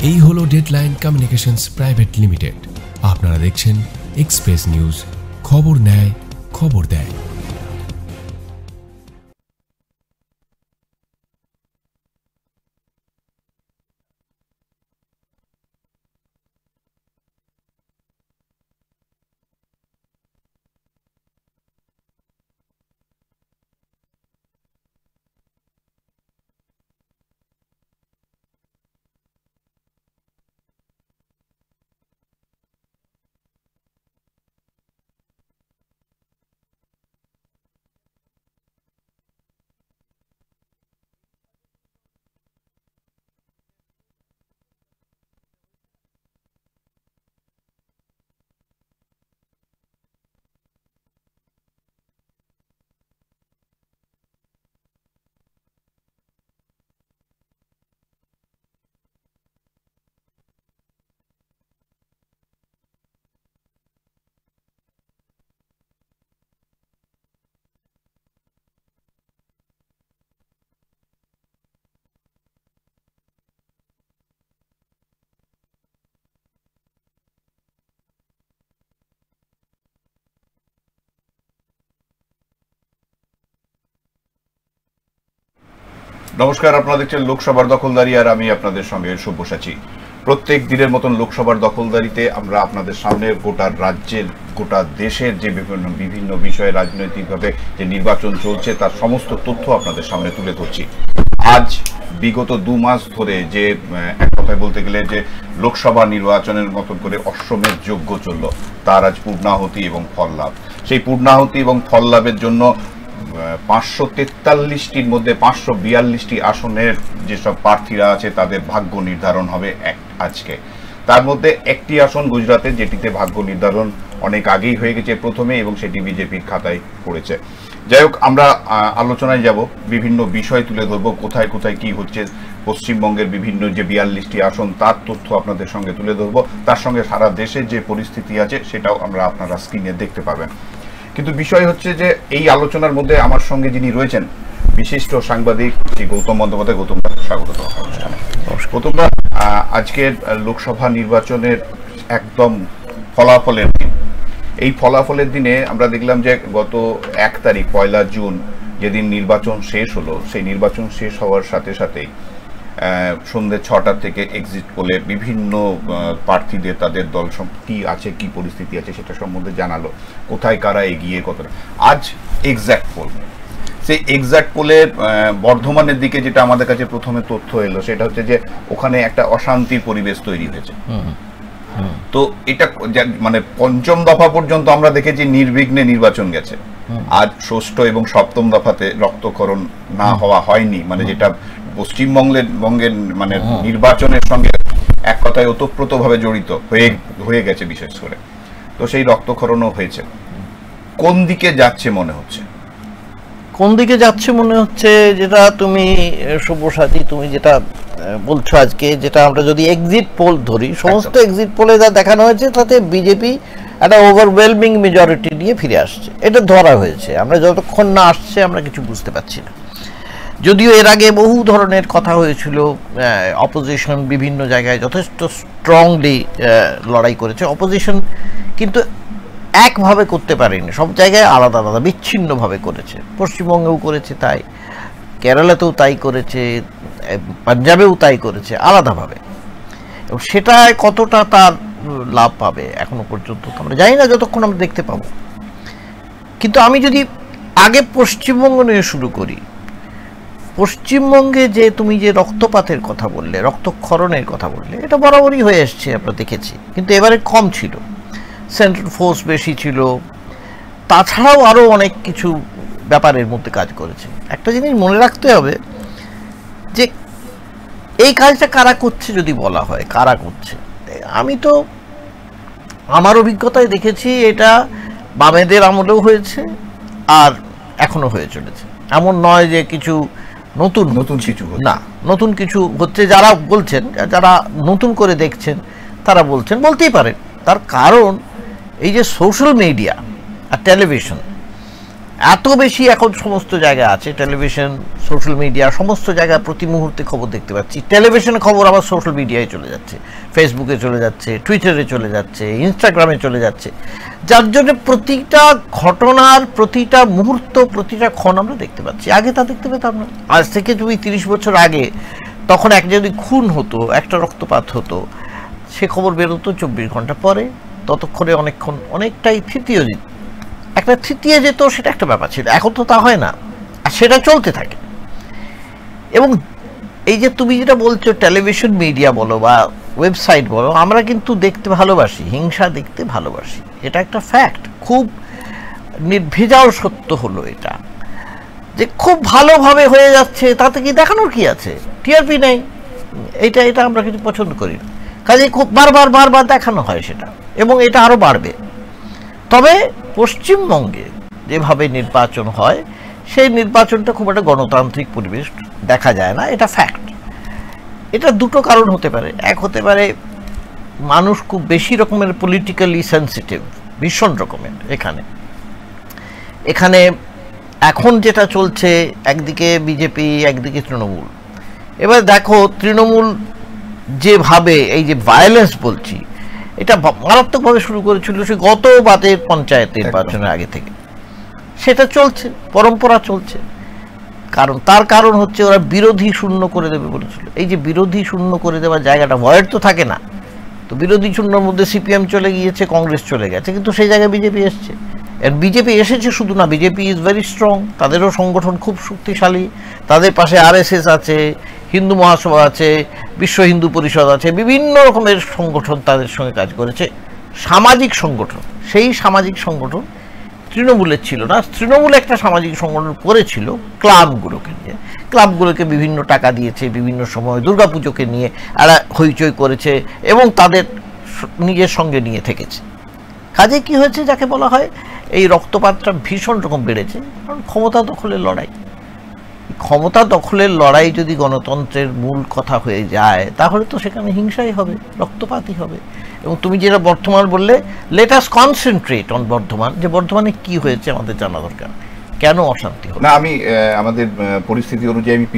এই হলো deadline communications private limited. আপনারা দেখছেন এক্সপ্রেস নিউজ, খবর নেয়, খবর দেয়। নমস্কার, আপনারা দেখছেন লোকসভার দখলদারি আর আমি আপনাদের সঙ্গে সব্যসাচী। প্রত্যেক দিনের মতন লোকসভার দখলদারিতে আমরা আপনাদের সামনে গোটা রাজ্যের, গোটা দেশের যে বিভিন্ন বিষয়ে রাজনৈতিকভাবে যে নির্বাচন চলছে তার সমস্ত তথ্য আপনাদের সামনে তুলে ধরছি। আজ বিগত 2 মাস ধরে যে এক কথায় বলতে গেলে যে লোকসভা নির্বাচনের মতন করে অশ্বমেধ যজ্ঞ চলল, তার আজ পূর্ণাহুতি এবং ফল লাভ। সেই পূর্ণাহুতি এবং ফল লাভের জন্য 543টির মধ্যে 542টি আসনের যেসব প্রার্থীরা আছে তাদের ভাগ্য নির্ধারণ হবে আজকে। তার মধ্যে একটি আসন গুজরাতে, যেটিতে ভাগ্য নির্ধারণ অনেক আগেই হয়ে গেছে প্রথমে, এবং সেটি বিজেপির খাতায় পড়েছে। যাই হোক, আমরা আলোচনায় যাব, বিভিন্ন বিষয় তুলে ধরবো, কোথায় কোথায় কি হচ্ছে। পশ্চিমবঙ্গের বিভিন্ন যে 42টি আসন তার তথ্য আপনাদের সঙ্গে তুলে ধরবো, তার সঙ্গে সারা দেশের যে পরিস্থিতি আছে সেটাও আপনারা স্ক্রিনে দেখতে পাবেন। কিন্তু বিষয় হচ্ছে যে এই আলোচনার মধ্যে আমার সঙ্গে যিনি রয়েছেন, বিশিষ্ট সাংবাদিক শ্রী গৌতম বন্দ্যোপাধ্যায়। গৌতম, স্বাগত অনুষ্ঠানে। গৌতম, আজকের লোকসভা নির্বাচনের একদম ফলাফলের দিন, এই ফলাফলের দিনে আমরা দেখলাম যে গত 1 তারিখ 1 জুন যেদিন নির্বাচন শেষ হলো, সেই নির্বাচন শেষ হওয়ার সাথে সাথেই সন্ধ্যে 6টা থেকে এক্সিট পোলে বিভিন্ন প্রার্থীদের তাদের দল কি আছে, কি পরিস্থিতি আছে সেটা সম্বন্ধে জানালো, কোথায় কারা এগিয়ে, কতটা। আজ এক্স্যাক্ট পোল, সেই এক্স্যাক্ট পোলে বর্ধমানের দিকে যেটা আমাদের কাছে প্রথমে তথ্য এলো সেটা হচ্ছে যে ওখানে একটা অশান্তির পরিবেশ তৈরি হয়েছে। তো এটা মানে 5ম দফা পর্যন্ত আমরা দেখেছি নির্বিঘ্নে নির্বাচন গেছে। আজ 6ষ্ঠ এবং 7ম দফাতে রক্তক্ষরণ না হওয়া হয়নি, মানে যেটা পশ্চিমবঙ্গের মানে নির্বাচনের সঙ্গে এক কথায় ওতপ্রোতভাবে জড়িত হয়ে গেছে বিশেষ করে। তো সেই রক্তক্ষরণও হয়েছে। কোন দিকে যাচ্ছে মনে হচ্ছে? কোন দিকে যাচ্ছে মনে হচ্ছে, যেটা তুমি সব্যসাচী তুমি যেটা বলছো আজকে, যেটা আমরা যদি এক্সিট পোল ধরি, সমস্ত এক্সিট পোলে যা দেখানো হয়েছে তাতে বিজেপি একটা ওভারওয়েলমিং মেজরিটি নিয়ে ফিরে আসছে, এটা ধরা হয়েছে। আমরা যতক্ষণ না আসছে আমরা কিছু বুঝতে পারছি না। যদিও এর আগে বহু ধরনের কথা হয়েছিল, অপোজিশন বিভিন্ন জায়গায় যথেষ্ট স্ট্রংলি লড়াই করেছে, অপোজিশন কিন্তু একভাবে করতে পারেনি, সব জায়গায় আলাদা আলাদা বিচ্ছিন্নভাবে করেছে। পশ্চিমবঙ্গেও করেছে তাই, কেরালাতেও তাই করেছে, পাঞ্জাবেও তাই করেছে আলাদাভাবে। এবং সেটায় কতটা তার লাভ পাবে এখনো পর্যন্ত আমরা জানি না, যতক্ষণ আমরা দেখতে পাবো। কিন্তু আমি যদি আগে পশ্চিমবঙ্গ নিয়ে শুরু করি, পশ্চিমবঙ্গে যে তুমি যে রক্তপাতের কথা বললে, রক্তক্ষরণের কথা বললে, এটা বরাবরই হয়ে আসছে, আমরা দেখেছি, কিন্তু এবারে কম ছিল, সেন্ট্রাল ফোর্স বেশি ছিল, তাছাড়াও আরও অনেক কিছু ব্যাপারের মধ্যে কাজ করেছে। একটা জিনিস মনে রাখতে হবে যে এই কাজটা কারা করছে, যদি বলা হয় কারা করছে, আমি তো আমার অভিজ্ঞতায় দেখেছি এটা বামেদের আমলেও হয়েছে আর এখনো হয়ে চলেছে। এমন নয় যে কিছু নতুন কিছু না, নতুন কিছু হচ্ছে। যারা বলছেন, যারা নতুন করে দেখছেন তারা বলছেন, বলতেই পারেন। তার কারণ এই যে সোশ্যাল মিডিয়া আর টেলিভিশন, এত বেশি এখন সমস্ত জায়গায় আছে, টেলিভিশন, সোশ্যাল মিডিয়া, সমস্ত জায়গায় প্রতি মুহূর্তে খবর দেখতে পাচ্ছি। টেলিভিশনে খবর আবার সোশ্যাল মিডিয়ায় চলে যাচ্ছে, ফেসবুকে চলে যাচ্ছে, টুইটারে চলে যাচ্ছে, ইনস্টাগ্রামে চলে যাচ্ছে, যার জন্য প্রতিটা ঘটনার প্রতিটা মুহূর্ত, প্রতিটা ক্ষণ আমরা দেখতে পাচ্ছি। আগে তা দেখতে পেতাম না। আজ থেকে তুমি 30 বছর আগে, তখন এক যদি খুন হতো, একটা রক্তপাত হতো, সে খবর বেরোতো 24 ঘন্টা পরে, ততক্ষণে অনেকটাই তৃতীয় একটা তৃতীয় যেত, সেটা একটা ব্যাপার ছিল। এখন তো তা হয় না, আর সেটা চলতে থাকে। এবং এই যে তুমি যেটা বলছো টেলিভিশন মিডিয়া বলো বা ওয়েবসাইট বলো, আমরা কিন্তু দেখতে ভালোবাসি, হিংসা দেখতে ভালোবাসি, এটা একটা ফ্যাক্ট। খুব নির্ভেজাল সত্য হলো এটা, যে খুব ভালোভাবে হয়ে যাচ্ছে, তাতে কি দেখানোর কি আছে? টিআরপি নেই, এটা আমরা কিছু পছন্দ করি না, কাজে খুব বারবার দেখানো হয় সেটা, এবং এটা আরও বাড়বে। তবে পশ্চিমবঙ্গে যেভাবে নির্বাচন হয়, সেই নির্বাচনটা খুব একটা গণতান্ত্রিক পরিবেশ দেখা যায় না, এটা ফ্যাক্ট। এটা দুটো কারণ হতে পারে। এক হতে পারে মানুষ খুব বেশি রকমের পলিটিক্যালি সেন্সিটিভ, ভীষণ রকমের। এখানে এখন যেটা চলছে, একদিকে বিজেপি, একদিকে তৃণমূল। এবার দেখো তৃণমূল যেভাবে এই যে ভায়োলেন্স বলছি, এটা মারাত্মকভাবে শুরু করেছিল সে গত বাদের পঞ্চায়েত নির্বাচনের আগে থেকে, সেটা চলছে, পরম্পরা চলছে। তার কারণ হচ্ছে ওরা বিরোধী শূন্য করে দেবে বলেছিল। এই যে বিরোধী শূন্য করে দেওয়ার জায়গাটা, ভয়ের তো থাকে না, তো বিরোধী শূন্যর মধ্যে সিপিএম চলে গিয়েছে, কংগ্রেস চলে গেছে, কিন্তু সেই জায়গায় বিজেপি এসছে। আর বিজেপি এসেছে শুধু না, বিজেপি ইজ ভেরি স্ট্রং, তাদেরও সংগঠন খুব শক্তিশালী, তাদের পাশে আরএসএস আছে, হিন্দু মহাসভা আছে, বিশ্ব হিন্দু পরিষদ আছে, বিভিন্ন রকমের সংগঠন তাদের সঙ্গে কাজ করেছে, সামাজিক সংগঠন। সেই সামাজিক সংগঠন তৃণমূলের ছিল না। তৃণমূল একটা সামাজিক সংগঠন করেছিল ক্লাবগুলোকে নিয়ে, ক্লাবগুলোকে বিভিন্ন টাকা দিয়েছে, বিভিন্ন সময় দুর্গাপুজোকে নিয়ে এরা হইচই করেছে এবং তাদের নিজের সঙ্গে নিয়ে থেকেছে। কাজে কি হয়েছে, যাকে বলা হয় এই রক্তপাতটা ভীষণ রকম বেড়েছে, কারণ ক্ষমতা দখলের লড়াই। ক্ষমতা দখলের লড়াই যদি গণতন্ত্রের মূল কথা হয়ে যায়, তাহলে তো সেখানে হিংসাই হবে, রক্তপাতই হবে। এবং তুমি যেটা বর্ধমান বললে, let us concentrate on Bardhaman, যে বর্ধমানে কি হয়েছে আমাদের জানা দরকার, কেন অশান্তি হলো না। আমি আমাদের পরিস্থিতি অনুযায়ী আমি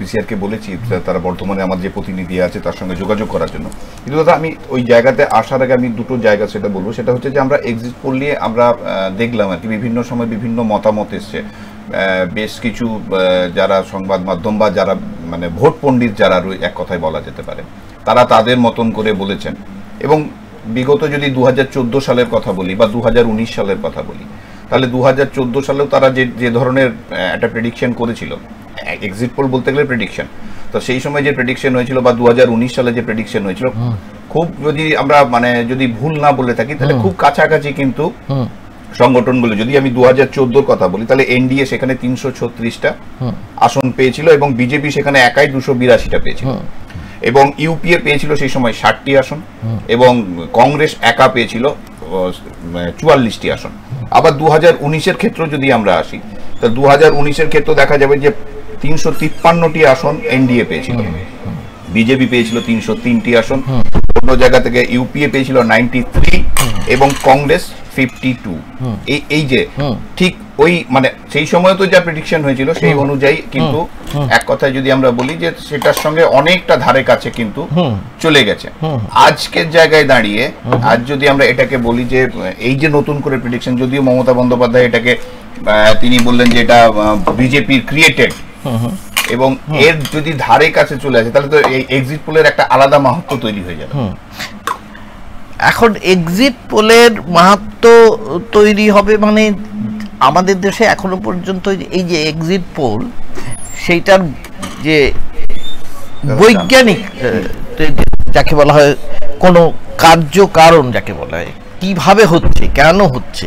পিসিআরকে বলেছি তারা বর্তমানে আমার যে প্রতিনিধি আছে তার সঙ্গে যোগাযোগ করার জন্য। কিন্তু দাদা, আমি ওই জায়গাতে আসার আগে আমি দুটো জায়গা সেটা বলবো। সেটা হচ্ছে যে আমরা এক্সিট পোল নিয়ে আমরা দেখলাম আর কি, বিভিন্ন সময় বিভিন্ন মতামত এসছে। বেশ কিছু যারা সংবাদ মাধ্যম বা যারা মানে ভোট পণ্ডিত যারা এক কথায় বলা যেতে পারে, তারা তাদের মতন করে বলেছেন। এবং বিগত যদি 2014 সালের কথা বলি বা 2019 সালের কথা বলি, তাহলে 2014 সালেও তারা যে ধরনের একটা প্রেডিকশন করেছিল, এক্সিট পোল বলতে গেলে প্রেডিকশন, তো সেই সময় যে প্রেডিকশন হয়েছিল বা 2019 সালে যে প্রেডিকশন হয়েছিল, খুব যদি আমরা মানে যদি ভুল না বলে থাকি, তাহলে খুব কাছাকাছি কিন্তু সংগঠনগুলো। যদি আমি 2014 কথা বলি, তাহলে এনডিএ সেখানে 336টা আসন পেয়েছিল এবং বিজেপি সেখানে একাই 282টা পেয়েছিল, এবং ইউপিএ পেয়েছিল সেই সময় 60টি আসন, এবং কংগ্রেস একা পেয়েছিল 44টি আসন। আবার 2019-এর ক্ষেত্র যদি আমরা আসি, তো 2019-এর ক্ষেত্রে দেখা যাবে যে 353টি আসন এনডিএ পেয়েছিল, বিজেপি পেয়েছিল 303টি আসন, অন্য জায়গা থেকে ইউপিএ পেয়েছিল 93 এবং কংগ্রেস 52। এই যে ঠিক ওই মানে সেই সময় তো যা প্রেডিকশন হয়েছিল সেই অনুযায়ী কিন্তু এক কথায় যদি আমরা বলি যে সেটার সঙ্গে অনেকটা ধারে কাছে কিন্তু চলে গেছে। আজকের জায়গায় দাঁড়িয়ে আজ যদি আমরা এটাকে বলি যে এই যে নতুন করে প্রেডিকশন, যদিও মমতা বন্দ্যোপাধ্যায় এটাকে তিনি বললেন যে এটা বিজেপির ক্রিয়েটেড, এবং এর যদি ধারে কাছে চলে আসে তাহলে তো এই এক্সিট পোলের একটা আলাদা মাহাত্ম্য তৈরি হয়ে যাবে। এখন এক্সিট পোলের মাহাত্ম্য তৈরি হবে মানে আমাদের দেশে এখনো পর্যন্ত এই যে এক্সিট পোল, সেইটার যে বৈজ্ঞানিক যাকে বলা হয় কোনো কার্যকারণ যাকে বলা হয়, কিভাবে হচ্ছে, কেন হচ্ছে,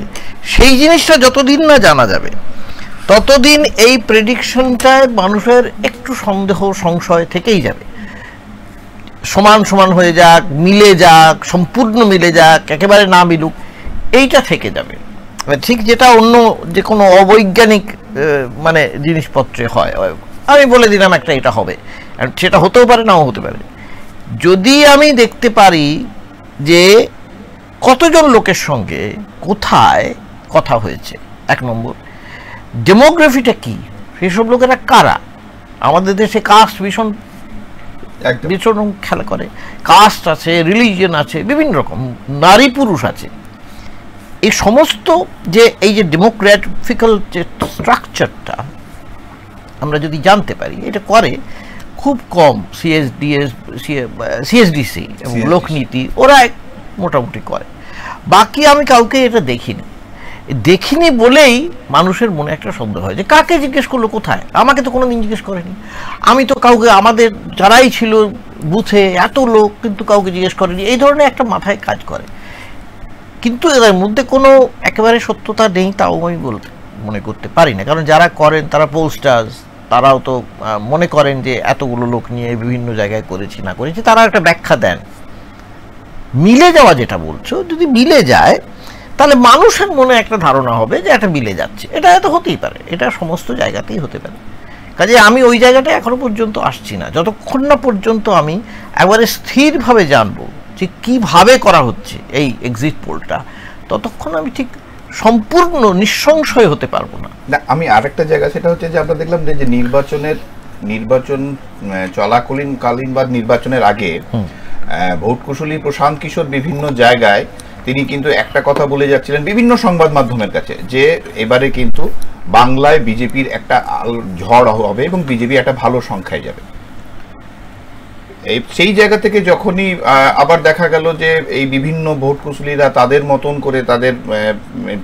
সেই জিনিসটা যতদিন না জানা যাবে ততদিন এই প্রেডিকশনটায় মানুষের একটু সন্দেহ সংশয় থেকেই যাবে। সমান সমান হয়ে যাক, মিলে যাক, সম্পূর্ণ মিলে যাক, একেবারে না মিলুক, এইটা থেকে যাবে। ঠিক যেটা অন্য যে কোনো অবৈজ্ঞানিক মানে জিনিসপত্রে হয়, আমি বলে দিলাম একটা এটা হবে, সেটা হতেও পারে নাও হতে পারে। যদি আমি দেখতে পারি যে কতজন লোকের সঙ্গে কোথায় কথা হয়েছে, এক নম্বর, ডেমোগ্রাফিটা কি, সেসব লোকেরা কারা। আমাদের দেশে কাস্ট ভীষণ খেলা করে, কাস্ট আছে, রিলিজিয়ন আছে, বিভিন্ন রকম, নারী পুরুষ আছে। এই সমস্ত যে এই যে ডেমোক্রেটিক্যাল যে স্ট্রাকচারটা আমরা যদি জানতে পারি, এটা করে খুব কম সিএসডিসি এবং লোকনীতি, ওরা মোটামুটি করে। বাকি আমি কাউকে এটা দেখিনি বলেই মানুষের মনে একটা সন্দেহ হয় যে কাকে জিজ্ঞেস করলো, কোথায়, আমাকে তো কোনোদিন জিজ্ঞেস করেনি, আমি তো কাউকে, আমাদের যারাই ছিল বুথে এত লোক কিন্তু কাউকে জিজ্ঞেস করেনি, এই ধরনের একটা মাথায় কাজ করে। কিন্তু এদের মধ্যে কোনো একেবারে সত্যতা নেই, তাও আমি মনে করতে পারি না। কারণ যারা করেন তারা পোলস্টার্স, তারাও তো মনে করেন যে এতগুলো লোক নিয়ে বিভিন্ন জায়গায় করেছি না করেছি, তারা একটা ব্যাখ্যা দেন। মিলে যাওয়া যেটা বলছো, যদি মিলে যায় তাহলে মানুষের মনে একটা ধারণা হবে যে এটা মিলে যাচ্ছে। এটা এত হতেই পারে, এটা সমস্ত জায়গাতেই হতে পারে। কাজে আমি ওই জায়গাটায় এখনো পর্যন্ত আসছি না, যতক্ষণ না পর্যন্ত আমি একবারে স্থিরভাবে জানবো যে কিভাবে করা হচ্ছে এই এক্সিট পোলটা, ততক্ষণ আমি ঠিক সম্পূর্ণ নিঃসংশয় হতে পারবো না। আমি আরেকটা জায়গা, সেটা হচ্ছে যে আমরা দেখলাম যে নির্বাচন চলাকালীন বা নির্বাচনের আগে ভোট কুশলী প্রশান্ত কিশোর বিভিন্ন জায়গায় তিনি কিন্তু একটা কথা বলে যাচ্ছিলেন বিভিন্ন সংবাদ মাধ্যমের কাছে, যে এবারে কিন্তু বাংলায় বিজেপির একটা ঝড় হবে এবং বিজেপি একটা ভালো সংখ্যায় যাবে। সেই জায়গা থেকে যখনই আবার দেখা গেল যে এই বিভিন্ন ভোট কুশলীরা তাদের মতন করে তাদের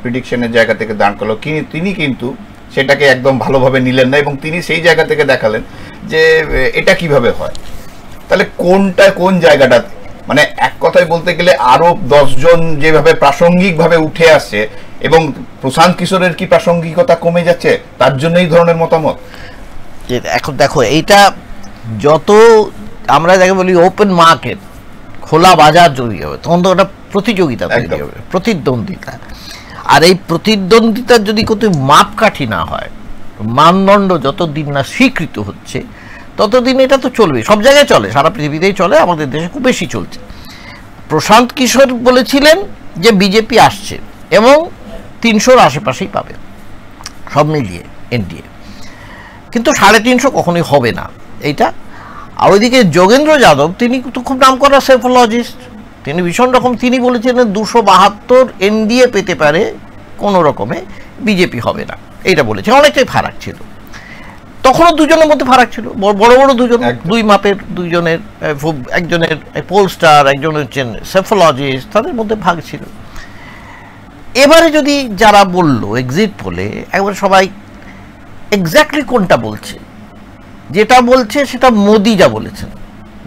প্রিডিকশনের জায়গা থেকে দাঁড় করলো, তিনি কিন্তু সেটাকে একদম ভালোভাবে নিলেন না এবং তিনি সেই জায়গা থেকে দেখালেন যে এটা কিভাবে হয়। তাহলে কোন জায়গাটা, মানে এক কথায় বলতে গেলে আরো 10 জন যেভাবে প্রাসঙ্গিকভাবে উঠে আসছে এবং প্রশান্ত কিশোরের কি প্রাসঙ্গিকতা কমে যাচ্ছে, তার জন্য এই ধরনের মতামত। এখন দেখো, এইটা যত আমরা যাকে বলি ওপেন মার্কেট, খোলা বাজার তৈরি হবে, তখন তো ওটা প্রতিযোগিতা তৈরি হবে, প্রতিদ্বন্দ্বিতা। আর এই প্রতিদ্বন্দ্বিতার যদি কোনো মাপকাঠি না হয়, মানদণ্ড যতদিন না স্বীকৃত হচ্ছে, ততদিন এটা তো চলবে। সব জায়গায় চলে, সারা পৃথিবীতেই চলে, আমাদের দেশে খুব বেশি চলছে। প্রশান্ত কিশোর বলেছিলেন যে বিজেপি আসছে এবং 300-র আশেপাশেই পাবে সব মিলিয়ে এনডিএ, কিন্তু 350 কখনোই হবে না এইটা। আর ওইদিকে যোগেন্দ্র যাদব, তিনি তো খুব নাম করা সেফোলজিস্ট, তিনি ভীষণ রকম, তিনি বলেছিলেন 272 এনডিএ পেতে পারে কোনো রকমে, বিজেপি হবে না, এইটা বলেছে। অনেকটাই ফারাক ছিল, তখনও দুজনের মধ্যে ফারাক ছিল, বড় বড় দুজন, দুই মাপের দুজনের, একজনের পোলস্টার, একজন হচ্ছেন সেফোলজিস্ট, তাদের মধ্যে ভাগ ছিল। এবারে যদি যারা বললো এক্সিট পোলে, একবারে সবাই এক্স্যাক্টলি কোনটা বলছে, যেটা বলছে সেটা মোদি যা বলেছেন।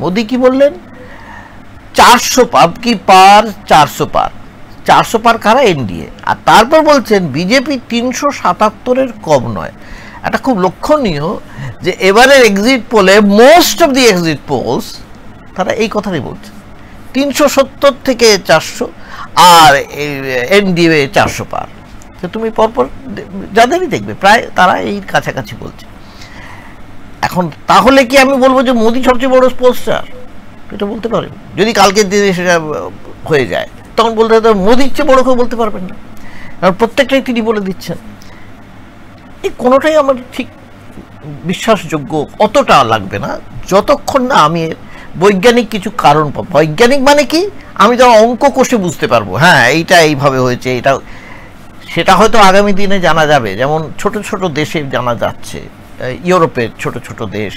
মোদি কি বললেন? 400 পার কি পার, 400 পার কারা? এনডিএ। আর তারপর বলছেন বিজেপি 377-এর কম নয়। এটা খুব লক্ষণীয় যে এবারের এক্সিট পোলে most of the exit polls তারা এই কথাই বলছে, 370 থেকে 400, আর এনডিএ 400 পার। তো তুমি পরপর যাদেরই দেখবে প্রায় তারা এই কাছাকাছি বলছে। এখন তাহলে কি আমি বলবো যে মোদি সবচেয়ে বড় পোলস্টার? এটা বলতে পারেন, যদি কালকের দিনে সেটা হয়ে যায়, তখন বলতে হবে মোদির চেয়ে বড় কেউ বলতে পারবেন না, কারণ প্রত্যেকটাই তিনি বলে দিচ্ছেন। এই কোনোটাই আমার ঠিক বিশ্বাসযোগ্য অতটা লাগবে না, যতক্ষণ না আমি বৈজ্ঞানিক কিছু কারণ পাবো। বৈজ্ঞানিক মানে কি, আমি তো অঙ্ক কষে বুঝতে পারবো, হ্যাঁ এইটা এইভাবে হয়েছে, এটা সেটা হয়তো আগামী দিনে জানা যাবে। যেমন ছোট ছোট দেশে জানা যাচ্ছে, ইউরোপের ছোট ছোট দেশ,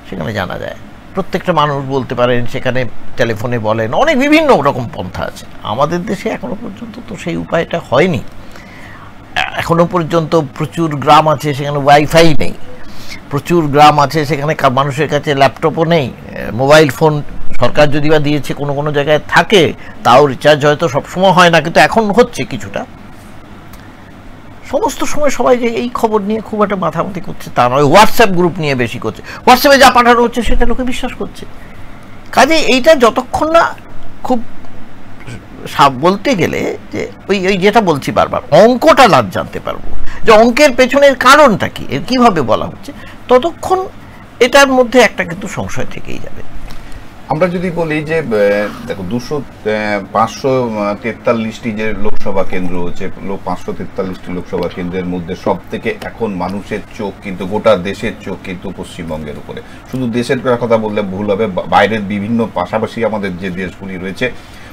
সেখানে জানা যায়, প্রত্যেকটা মানুষ বলতে পারেন, সেখানে টেলিফোনে বলেন, অনেক বিভিন্ন রকম পন্থা আছে। আমাদের দেশে এখনো পর্যন্ত তো সেই উপায়টা হয়নি। এখনো পর্যন্ত প্রচুর গ্রাম আছে সেখানে ওয়াইফাই নেই, প্রচুর গ্রাম আছে সেখানে মানুষের কাছে ল্যাপটপও নেই, মোবাইল ফোন সরকার যদি বা দিয়েছে কোনো কোনো জায়গায় থাকে, তাও রিচার্জ হয়তো সবসময় হয় না, কিন্তু এখন হচ্ছে কিছুটা। সমস্ত সময় সবাই যে এই খবর নিয়ে খুব একটা মাথামাতি করছে তা নয়, হোয়াটসঅ্যাপ গ্রুপ নিয়ে বেশি করছে, হোয়াটসঅ্যাপে যা পাঠানো হচ্ছে সেটা লোকে বিশ্বাস করছে। কাজে এইটা যতক্ষণ না খুব বলতে গেলে যে ওই যেটা বলছি বারবার, অঙ্কটা না জানতে পারবো যে অঙ্কের পেছনের কারণটা কি, এর কিভাবে বলা হচ্ছে, ততক্ষণ এটার মধ্যে একটা কিন্তু সংশয় থেকেই যাবে। আমরা যদি বলি যে দেখো 543টি যে লোকসভা লোকসভা কেন্দ্র হচ্ছে, 543টি লোকসভা কেন্দ্রের মধ্যে সব থেকে এখন মানুষের চোখ কিন্তু, গোটা দেশের চোখ কিন্তু পশ্চিমবঙ্গের উপরে। শুধু দেশের কথা বললে ভুল হবে, বাইরের বিভিন্ন পাশাপাশি আমাদের যে দেশগুলি রয়েছে,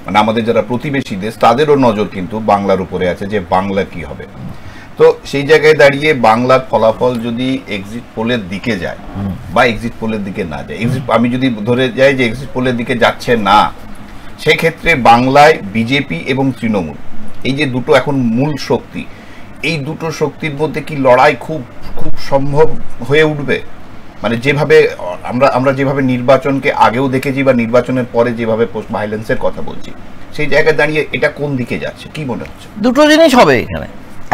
মানে আমাদের যারা প্রতিবেশী দেশ, তাদেরও নজর কিন্তু বাংলার উপরে আছে যে বাংলা কি হবে। তো সেই জায়গায় দাঁড়িয়ে বাংলার ফলাফল যদি এক্সিট পোলের দিকে যায় বা এক্সিট পোলের দিকে না যায়, আমি যদি ধরে যাই যে এক্সিট পোলের দিকে যাচ্ছে না, সেক্ষেত্রে বাংলায় বিজেপি এবং তৃণমূল, এই যে দুটো এখন মূল শক্তি, এই দুটো শক্তির মধ্যে কি লড়াই খুব খুব সম্ভব হয়ে উঠবে? মানে যেভাবে আমরা যেভাবে নির্বাচনকে আগেও দেখেছি বা নির্বাচনের পরে যেভাবে পোস্ট ভায়োলেন্সের কথা বলছি, সেই জায়গায় দাঁড়িয়ে এটা কোন দিকে যাচ্ছে কি মনে হচ্ছে? দুটো জিনিস হবে এখানে।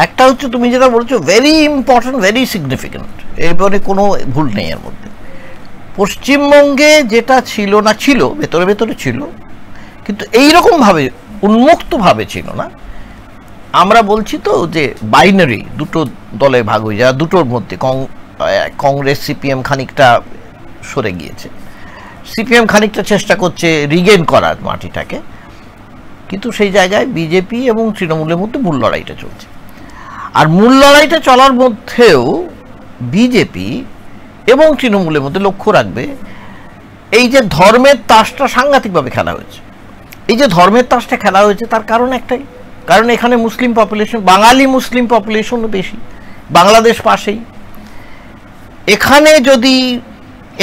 একটা হচ্ছে তুমি যেটা বলছো ভেরি ইম্পর্টেন্ট, ভেরি সিগনিফিকেন্ট, এরপরে কোনো ভুল নেই এর মধ্যে। পশ্চিমবঙ্গে যেটা ছিল না, ছিল ভেতরে ভেতরে ছিল, কিন্তু এইরকমভাবে উন্মুক্তভাবে ছিল না। আমরা বলছি তো যে বাইনারি, দুটো দলে ভাগ হয়ে যায়, দুটোর মধ্যে কংগ্রেস সিপিএম খানিকটা সরে গিয়েছে, সিপিএম খানিকটা চেষ্টা করছে রিগেইন করার মাটিটাকে, কিন্তু সেই জায়গায় বিজেপি এবং তৃণমূলের মধ্যে মূল লড়াইটা চলছে। আর মূল লড়াইটা চলার মধ্যেও বিজেপি এবং তৃণমূলের মধ্যে লক্ষ্য রাখবে, এই যে ধর্মের তাসটা সাংঘাতিকভাবে খেলা হয়েছে। এই যে ধর্মের তাসটা খেলা হয়েছে তার কারণ একটাই, কারণ এখানে মুসলিম পপুলেশন, বাঙালি মুসলিম পপুলেশনও বেশি, বাংলাদেশ পাশেই। এখানে যদি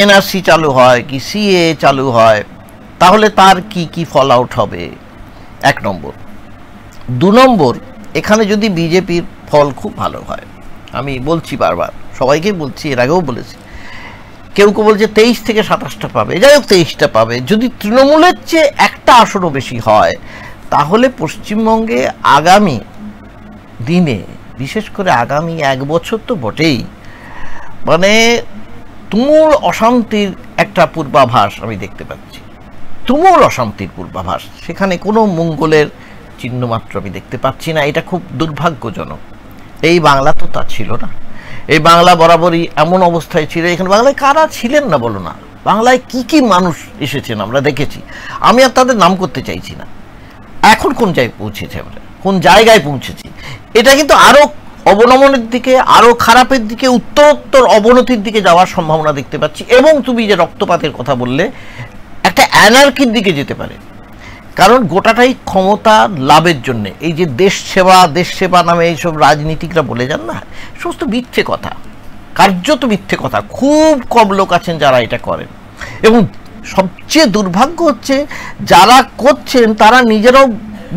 এনআরসি চালু হয় কি সিএ চালু হয়, তাহলে তার কি কি ফল আউট হবে, এক নম্বর। দু নম্বর, এখানে যদি বিজেপির ফল খুব ভালো হয়, আমি বলছি বারবার, সবাইকেই বলছি, এর আগেও বলেছি, কেউ কেউ বলছে 23 থেকে 27টা পাবে, যাই হোক 23টা পাবে। যদি তৃণমূলের চেয়ে একটা আসনও বেশি হয়, তাহলে পশ্চিমবঙ্গে আগামী দিনে, বিশেষ করে আগামী 1 বছর তো বটেই, মানে তুমুল অশান্তির একটা পূর্বাভাস আমি দেখতে পাচ্ছি, তুমুল অশান্তির পূর্বাভাস। সেখানে কোনো মঙ্গলের চিহ্নমাত্র আমি দেখতে পাচ্ছি না। এটা খুব দুর্ভাগ্যজনক। এই বাংলা তো তা ছিল না। এই বাংলা বরাবরই এমন অবস্থায় ছিল। এখানে বাংলায় কারা ছিলেন না বলো না, বাংলায় কি কি মানুষ এসেছেন আমরা দেখেছি। আমি আর তাদের নাম করতে চাইছি না। এখন কোন জায়গায় পৌঁছেছে, আমরা কোন জায়গায় পৌঁছেছি, এটা কিন্তু আরো অবনমনের দিকে, আরো খারাপের দিকে, উত্তরোত্তর অবনতির দিকে যাওয়ার সম্ভাবনা দেখতে পাচ্ছি। এবং তুমি যে রক্তপাতের কথা বললে, একটা অ্যানার্কির দিকে যেতে পারে। কারণ গোটাটাই ক্ষমতা লাভের জন্য, এই যে দেশ সেবা নামে এইসব রাজনীতিকরা বলে যান না, সমস্ত মিথ্যে কথা, কার্যত মিথ্যে কথা। খুব কম লোক আছেন যারা এটা করেন। এবং সবচেয়ে দুর্ভাগ্য হচ্ছে যারা করছেন তারা নিজেরাও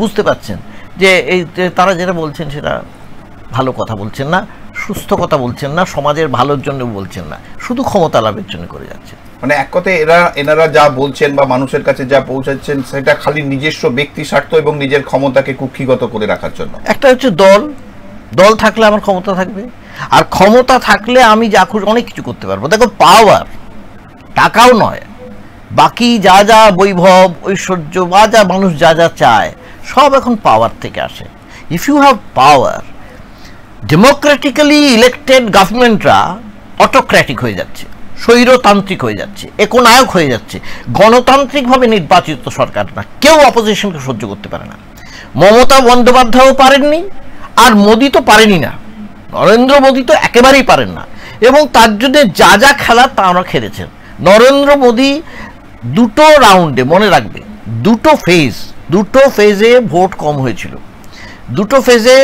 বুঝতে পারছেন যে এই তারা যেটা বলছেন সেটা ভালো কথা বলছেন না, সুস্থ কথা বলছেন না, সমাজের ভালোর জন্য বলছেন না, শুধু ক্ষমতা লাভের জন্য করে যাচ্ছেন। মানে এক কথায় এনারা যা বলছেন বা মানুষের কাছে যা পৌঁছাচ্ছেন, সেটা খালি নিজস্ব ব্যক্তি স্বার্থ এবং নিজের ক্ষমতাকে কুক্ষিগত করে রাখার জন্য। একটা হচ্ছে দল থাকলে আমার ক্ষমতা থাকবে, আর ক্ষমতা থাকলে আমি যা খুশি অনেক কিছু করতে পারবো। দেখো, পাওয়ার টাকাও নয়, বাকি যা যা বৈভব ঐশ্বর্য বা যা মানুষ যা যা চায় সব এখন পাওয়ার থেকে আসে। If you have power, democratically elected গভর্নমেন্টরা অটোক্র্যাটিক হয়ে যাচ্ছে, স্বৈরতান্ত্রিক হয়ে যাচ্ছে, একনায়ক হয়ে যাচ্ছে। গণতান্ত্রিকভাবে নির্বাচিত সরকার না, কেউ অপোজিশনকে সহ্য করতে পারে না। মমতা বন্দ্যোপাধ্যায়ও পারেননি, আর মোদি তো পারেনি না, নরেন্দ্র মোদি তো একেবারেই পারেন না। এবং তার জন্য যা যা খেলার তা আমরা খেলেছেন। নরেন্দ্র মোদি দুটো রাউন্ডে, মনে রাখবে, দুটো ফেজে ভোট কম হয়েছিল। দুটো ফেজে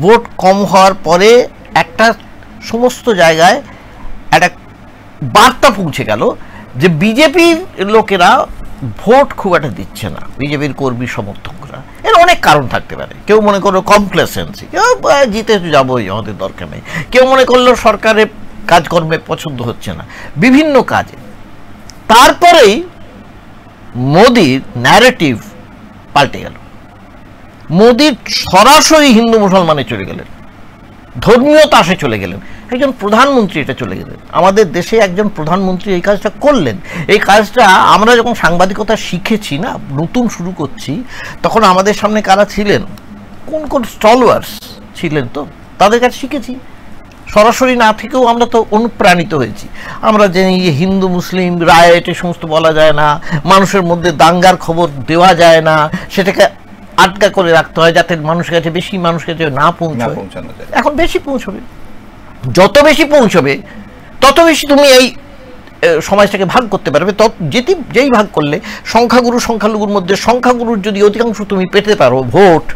ভোট কম হওয়ার পরে একটা সমস্ত জায়গায় একটা বার্তা পৌঁছে গেল যে বিজেপির লোকেরা ভোট খুব একটা দিচ্ছে না, বিজেপির কর্মী সমর্থকরা। এর অনেক কারণ থাকতে পারে। কেউ মনে করলো কমপ্লেসেন্সি, কেউ জিতে যাবোই, আমাদের দরকার নেই। কেউ মনে করলো সরকারের কাজকর্মে পছন্দ হচ্ছে না, বিভিন্ন কাজে। তারপরেই মোদির ন্যারেটিভ পাল্টে গেল। মোদি সরাসরি হিন্দু মুসলমানে চলে গেলেন, ধর্মীয় তাসে চলে গেলেন। একজন প্রধানমন্ত্রী এটা চলে গেলেন, আমাদের দেশে একজন প্রধানমন্ত্রী এই কাজটা করলেন। এই কাজটা আমরা যখন সাংবাদিকতা শিখেছি না, নতুন শুরু করছি, তখন আমাদের সামনে কারা ছিলেন, কোন স্টলওয়ার্স ছিলেন, তো তাদের কাছে শিখেছি। সরাসরি না থেকেও আমরা তো অনুপ্রাণিত হয়েছি। আমরা জানি যে হিন্দু মুসলিম রায়ট এ সমস্ত বলা যায় না, মানুষের মধ্যে দাঙ্গার খবর দেওয়া যায় না, সেটাকে আটকা করে রাখতে হয় যাতে মানুষের কাছে বেশি মানুষের কাছে না পৌঁছায়। এখন বেশি পৌঁছবে, যত বেশি পৌঁছবে তত বেশি তুমি এই সমাজটাকে ভাগ করতে পারবে। যেই ভাগ করলে সংখ্যাগুরু সংখ্যালঘুর মধ্যে সংখ্যাগুরুর যদি অধিকাংশ তুমি পেতে পারো ভোট,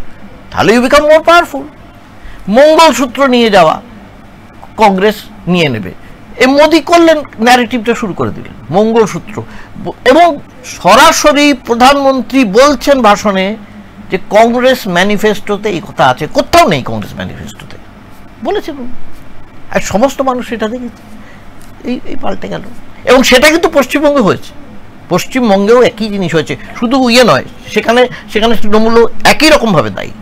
তাহলে you become more powerful. Mangalsutra নিয়ে যাওয়া কংগ্রেস নিয়ে নেবে, মোদি করলেন, ন্যারেটিভটা শুরু করে দিলেন মঙ্গলসূত্র, এবং সরাসরি প্রধানমন্ত্রী বলছেন ভাষণে যে কংগ্রেস ম্যানিফেস্টোতে এই কথা আছে, কোথাও নেই কংগ্রেস ম্যানিফেস্টোতে, বলেছেন। আর সমস্ত মানুষ সেটা দেখেছে, এই পাল্টে গেল। এবং সেটা কিন্তু পশ্চিমবঙ্গে হয়েছে, পশ্চিমবঙ্গেও একই জিনিস হয়েছে, শুধু নয়, সেখানে তৃণমূলও একই রকমভাবে দায়ী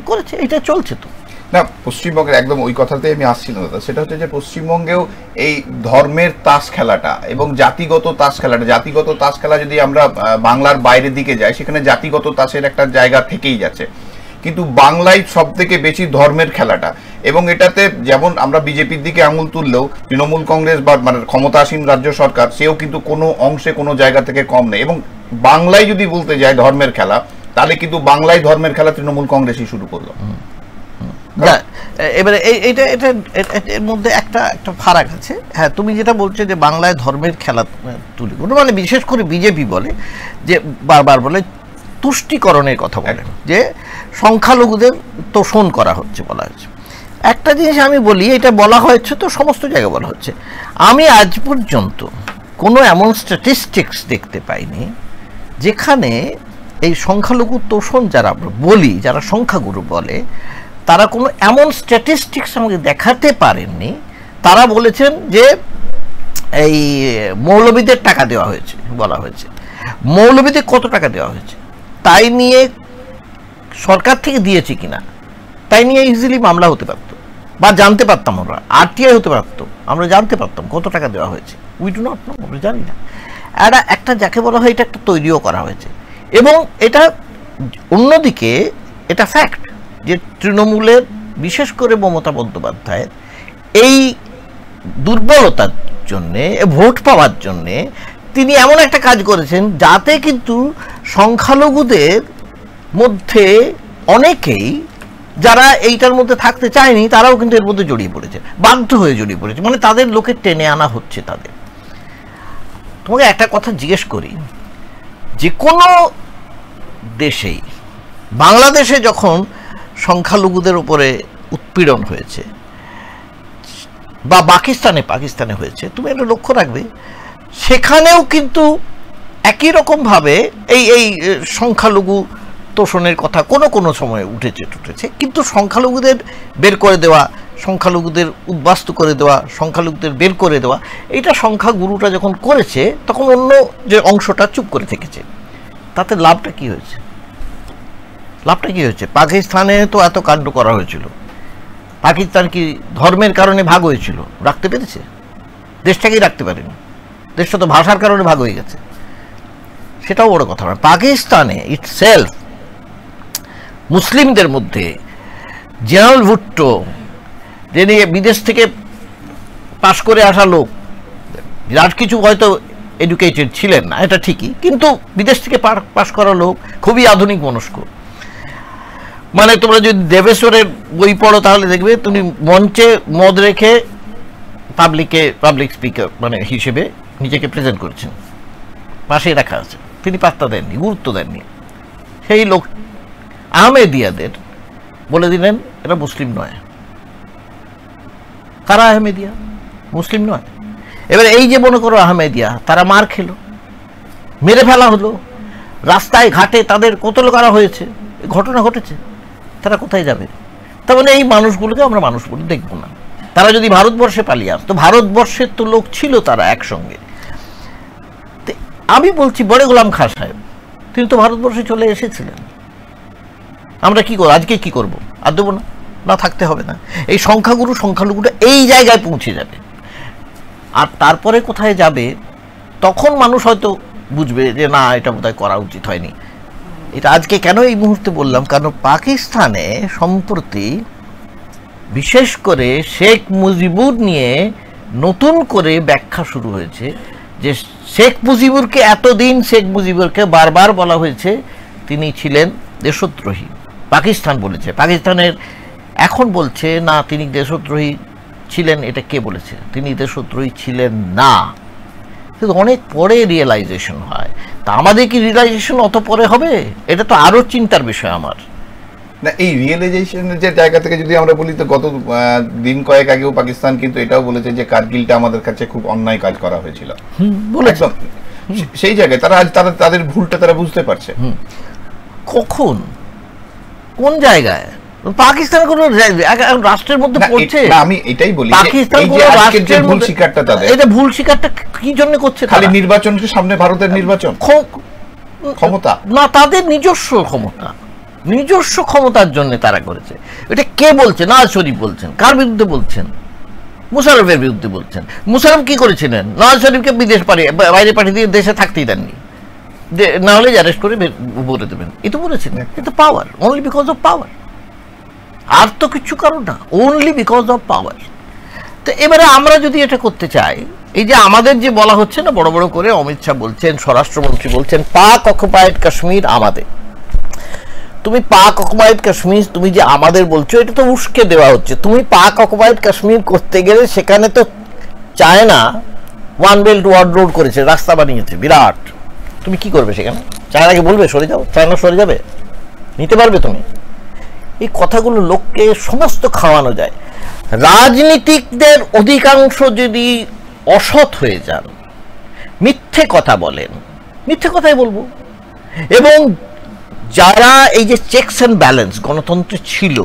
করেছে। এটা চলছে তো না পশ্চিমবঙ্গের, একদম ওই কথাতে আমি আসছি না দাদা। সেটা হচ্ছে যে পশ্চিমবঙ্গেও এই ধর্মের তাস খেলাটা এবং জাতিগত তাস খেলা যদি আমরা বাংলার বাইরের দিকে যাই, সেখানে জাতিগত তাসের একটা জায়গা থেকেই যাচ্ছে, কিন্তু বাংলায় সব থেকে বেশি ধর্মের খেলাটা। এবং এটাতে যেমন আমরা বিজেপির দিকে আঙুল তুললেও তৃণমূল কংগ্রেস বা মানে ক্ষমতাসীন রাজ্য সরকার, সেও কিন্তু কোনো অংশে কোনো জায়গা থেকে কম নেই। এবং বাংলায় যদি বলতে যায় ধর্মের খেলা, তাহলে কিন্তু বাংলায় ধর্মের খেলা তৃণমূল কংগ্রেসই শুরু করলো। এবারে এর মধ্যে একটা ফারাক আছে। হ্যাঁ, তুমি যেটা বলছো যে বাংলায় ধর্মের খেলা তুলি, মানে বিশেষ করে বিজেপি বলে যে বারবার বলে তুষ্টিকরণের কথা বলে, যে সংখ্যালঘুদের তোষণ করা হচ্ছে বলা হচ্ছে। একটা জিনিস আমি বলি, এটা বলা হয়েছে তো সমস্ত জায়গায় বলা হচ্ছে, আমি আজ পর্যন্ত কোনো এমন স্ট্যাটিস্টিক্স দেখতে পাইনি যেখানে এই সংখ্যালঘু তোষণ যারা আমরা বলি, যারা সংখ্যাগুরু বলে, তারা কোনো এমন স্ট্যাটিস্টিক্স আমাকে দেখাতে পারেননি। তারা বলেছেন যে এই মৌলবীদের টাকা দেওয়া হয়েছে, বলা হয়েছে মৌলবীদের কত টাকা দেওয়া হয়েছে তাই নিয়ে, সরকার থেকে দিয়েছে কিনা তাই নিয়ে ইজিলি মামলা হতে পারতো, বা জানতে পারতাম, আমরা আরটিআই হতে পারতো, আমরা জানতে পারতাম কত টাকা দেওয়া হয়েছে। উই ডু নট নো, আমরা জানি না। একটা যাকে বলা হয় এটা একটা তৈরিও করা হয়েছে। এবং এটা অন্যদিকে এটা ফ্যাক্ট যে তৃণমূলের, বিশেষ করে মমতা বন্দ্যোপাধ্যায়ের এই দুর্বলতার জন্যে, ভোট পাওয়ার জন্যে তিনি এমন একটা কাজ করেছেন যাতে কিন্তু সংখ্যালঘুদের মধ্যে অনেকেই যারা এইটার মধ্যে থাকতে চায়নি, তারাও কিন্তু এর মধ্যে জড়িয়ে পড়েছে, বাধ্য হয়ে জড়িয়ে পড়েছে, মানে তাদের লোকে টেনে আনা হচ্ছে তাদের। তোমাকে একটা কথা জিজ্ঞেস করি, যে কোনো দেশেই, বাংলাদেশে যখন সংখ্যালঘুদের উপরে উৎপীড়ন হয়েছে, বা পাকিস্তানে হয়েছে, তুমি একটা লক্ষ্য রাখবে সেখানেও কিন্তু একই রকমভাবে এই সংখ্যালঘু তোষণের কথা কোনো সময় উঠেছে, কিন্তু সংখ্যালঘুদের বের করে দেওয়া, সংখ্যালঘুদের উদ্বাস্তু করে দেওয়া, সংখ্যালঘুদের বের করে দেওয়া, এটা সংখ্যাগুরুটা যখন করেছে তখন অন্য যে অংশটা চুপ করে থেকেছে। তাতে লাভটা কি হয়েছে? পাকিস্তানে তো এত কাণ্ড করা হয়েছিল, পাকিস্তান কি ধর্মের কারণে ভাগ হয়েছিল? রাখতে পেরেছে? দেশটাকেই রাখতে পারেনি, দেশটা তো ভাষার কারণে ভাগ হয়ে গেছে, সেটাও বড় কথা নয়। পাকিস্তানে ইটসেলফ মুসলিমদের মধ্যে জেনারেল ভুট্টো, যিনি বিদেশ থেকে পাশ করে আসা লোক, আর কিছু হয়তো এডুকেটেড ছিলেন না, এটা ঠিকই, কিন্তু বিদেশ থেকে পাশ করা লোক, খুবই আধুনিক মনস্ক। মানে তোমরা যদি দেবেশ্বরের বই পড়ো তাহলে দেখবে তুমি মঞ্চে মদ রেখে পাবলিক স্পিকার মানে হিসেবে নিজেকে প্রেজেন্ট করেছেন, পাশেই রাখা আছে, তিনি পাত্তা দেননি, গুরুত্ব দেননি। সেই লোক আহমেদিয়াদের বলে দিলেন এটা মুসলিম নয়। কারা আহমেদিয়া? মুসলিম নয়। এবার এই যে মনে করো আহমেদিয়া, তারা মার খেলো, মেরে ফেলা হলো, রাস্তায় ঘাটে তাদের কতল করা হয়েছে, ঘটনা ঘটেছে, তারা কোথায় যাবে? তার মানে এই মানুষগুলোকে আমরা মানুষ বলে দেখবো না। তারা যদি ভারতবর্ষে পালিয়ে আসতো, ভারতবর্ষের তো লোক ছিল তারা একসঙ্গে। আমি বলছি বড় গোলাম খাঁ সাহেব, তিনি তো ভারতবর্ষে চলে এসেছিলেন। আমরা কি করবো আজকে? কি করবো? আর দেবো না, থাকতে হবে না। এই সংখ্যালঘুটা এই জায়গায় পৌঁছে যাবে, আর তারপরে কোথায় যাবে তখন মানুষ হয়তো বুঝবে যে না, এটা বোধহয় করা উচিত হয়নি। এটা আজকে কেন এই মুহূর্তে বললাম, কারণ পাকিস্তানে সম্প্রতি বিশেষ করে শেখ মুজিবুর নিয়ে নতুন করে ব্যাখ্যা শুরু হয়েছে, যে শেখ মুজিবুরকে বারবার বলা হয়েছে তিনি ছিলেন দেশদ্রোহী পাকিস্তান বলেছে, পাকিস্তানের এখন বলছে না তিনি দেশদ্রোহী ছিলেন। এটা কে বলেছে তিনি দেশদ্রোহী ছিলেন না? কিন্তু অনেক পরে রিয়েলাইজেশন হয়। তা আমাদের কি রিয়েলাইজেশন অত পরে হবে? এটা তো আরও চিন্তার বিষয় আমার। না, এই রিয়েলাইজেশনের যে জায়গা থেকে যদি আমরা বলি, তো গত দিন কয়েক আগেও পাকিস্তান কিন্তু এটাও বলেছে যে কারগিলটা আমাদের কাছে খুব অন্যায় কাজ করা হয়েছিল। একদম সেই জায়গায় তারা আজ তাদের ভুলটা তারা বুঝতে পারছে। কখন, কোন জায়গায়? পাকিস্তান কোন রাষ্ট্রের মধ্যে পড়ছে? আমি এটাই বলি, পাকিস্তান কোন রাষ্ট্রের ভুল স্বীকারটা তাদের, এটা ভুল স্বীকারটা কি জন্য করছে? খালি নির্বাচনকে সামনে, ভারতের নির্বাচন ক্ষমতা না, তাদের নিজস্ব ক্ষমতা, নিজস্ব ক্ষমতার জন্য তারা করেছে। এটা কে বলছে? নওয়াজ শরীফ বলছেন। কার বিরুদ্ধে বলছেন? মুশারফের বিরুদ্ধে বলছেন। মুশারফ কি করেছিলেন? নওয়াজ শরীফকে বিদেশ বাইরে পাঠিয়ে দিয়ে দেশে থাকতেই দেননি, না হলে অ্যারেস্ট করে বলে দেবেন। এ তো বলেছেন, এটা পাওয়ার, অনলি বিকজ অফ পাওয়ার, আর তো কিছু কারণ না, অনলি বিকজ অফ পাওয়ার। তো এবারে আমরা যদি এটা করতে চাই, এই যে আমাদের যে বলা হচ্ছে না বড় বড় করে, অমিত শাহ বলছেন, স্বরাষ্ট্রমন্ত্রী বলছেন পাক অকুপায়েড কাশ্মীর আমাদের। তুমি পাক অকুপায়েড কাশ্মীর তুমি যে আমাদের বলছো, এটা তো উস্কে দেওয়া হচ্ছে। তুমি পাক অকুপায়েড কাশ্মীর করতে গেলে সেখানে তো China one belt one road করেছে, রাস্তা বানিয়েছে বিরাট। তুমি কি করবে সেখানে? চায়নাকে বলবে সরে যাও? চায়না সরে যাবে? নিতে পারবে তুমি? এই কথাগুলো লোককে সমস্ত খাওয়ানো যায়। রাজনীতিকদের অধিকাংশ যদি অসৎ হয়ে যান, মিথ্যে কথা বলেন, মিথ্যে কথাই বলবো। এবং যারা এই যে চেকস অ্যান্ড ব্যালেন্স গণতন্ত্রে ছিল,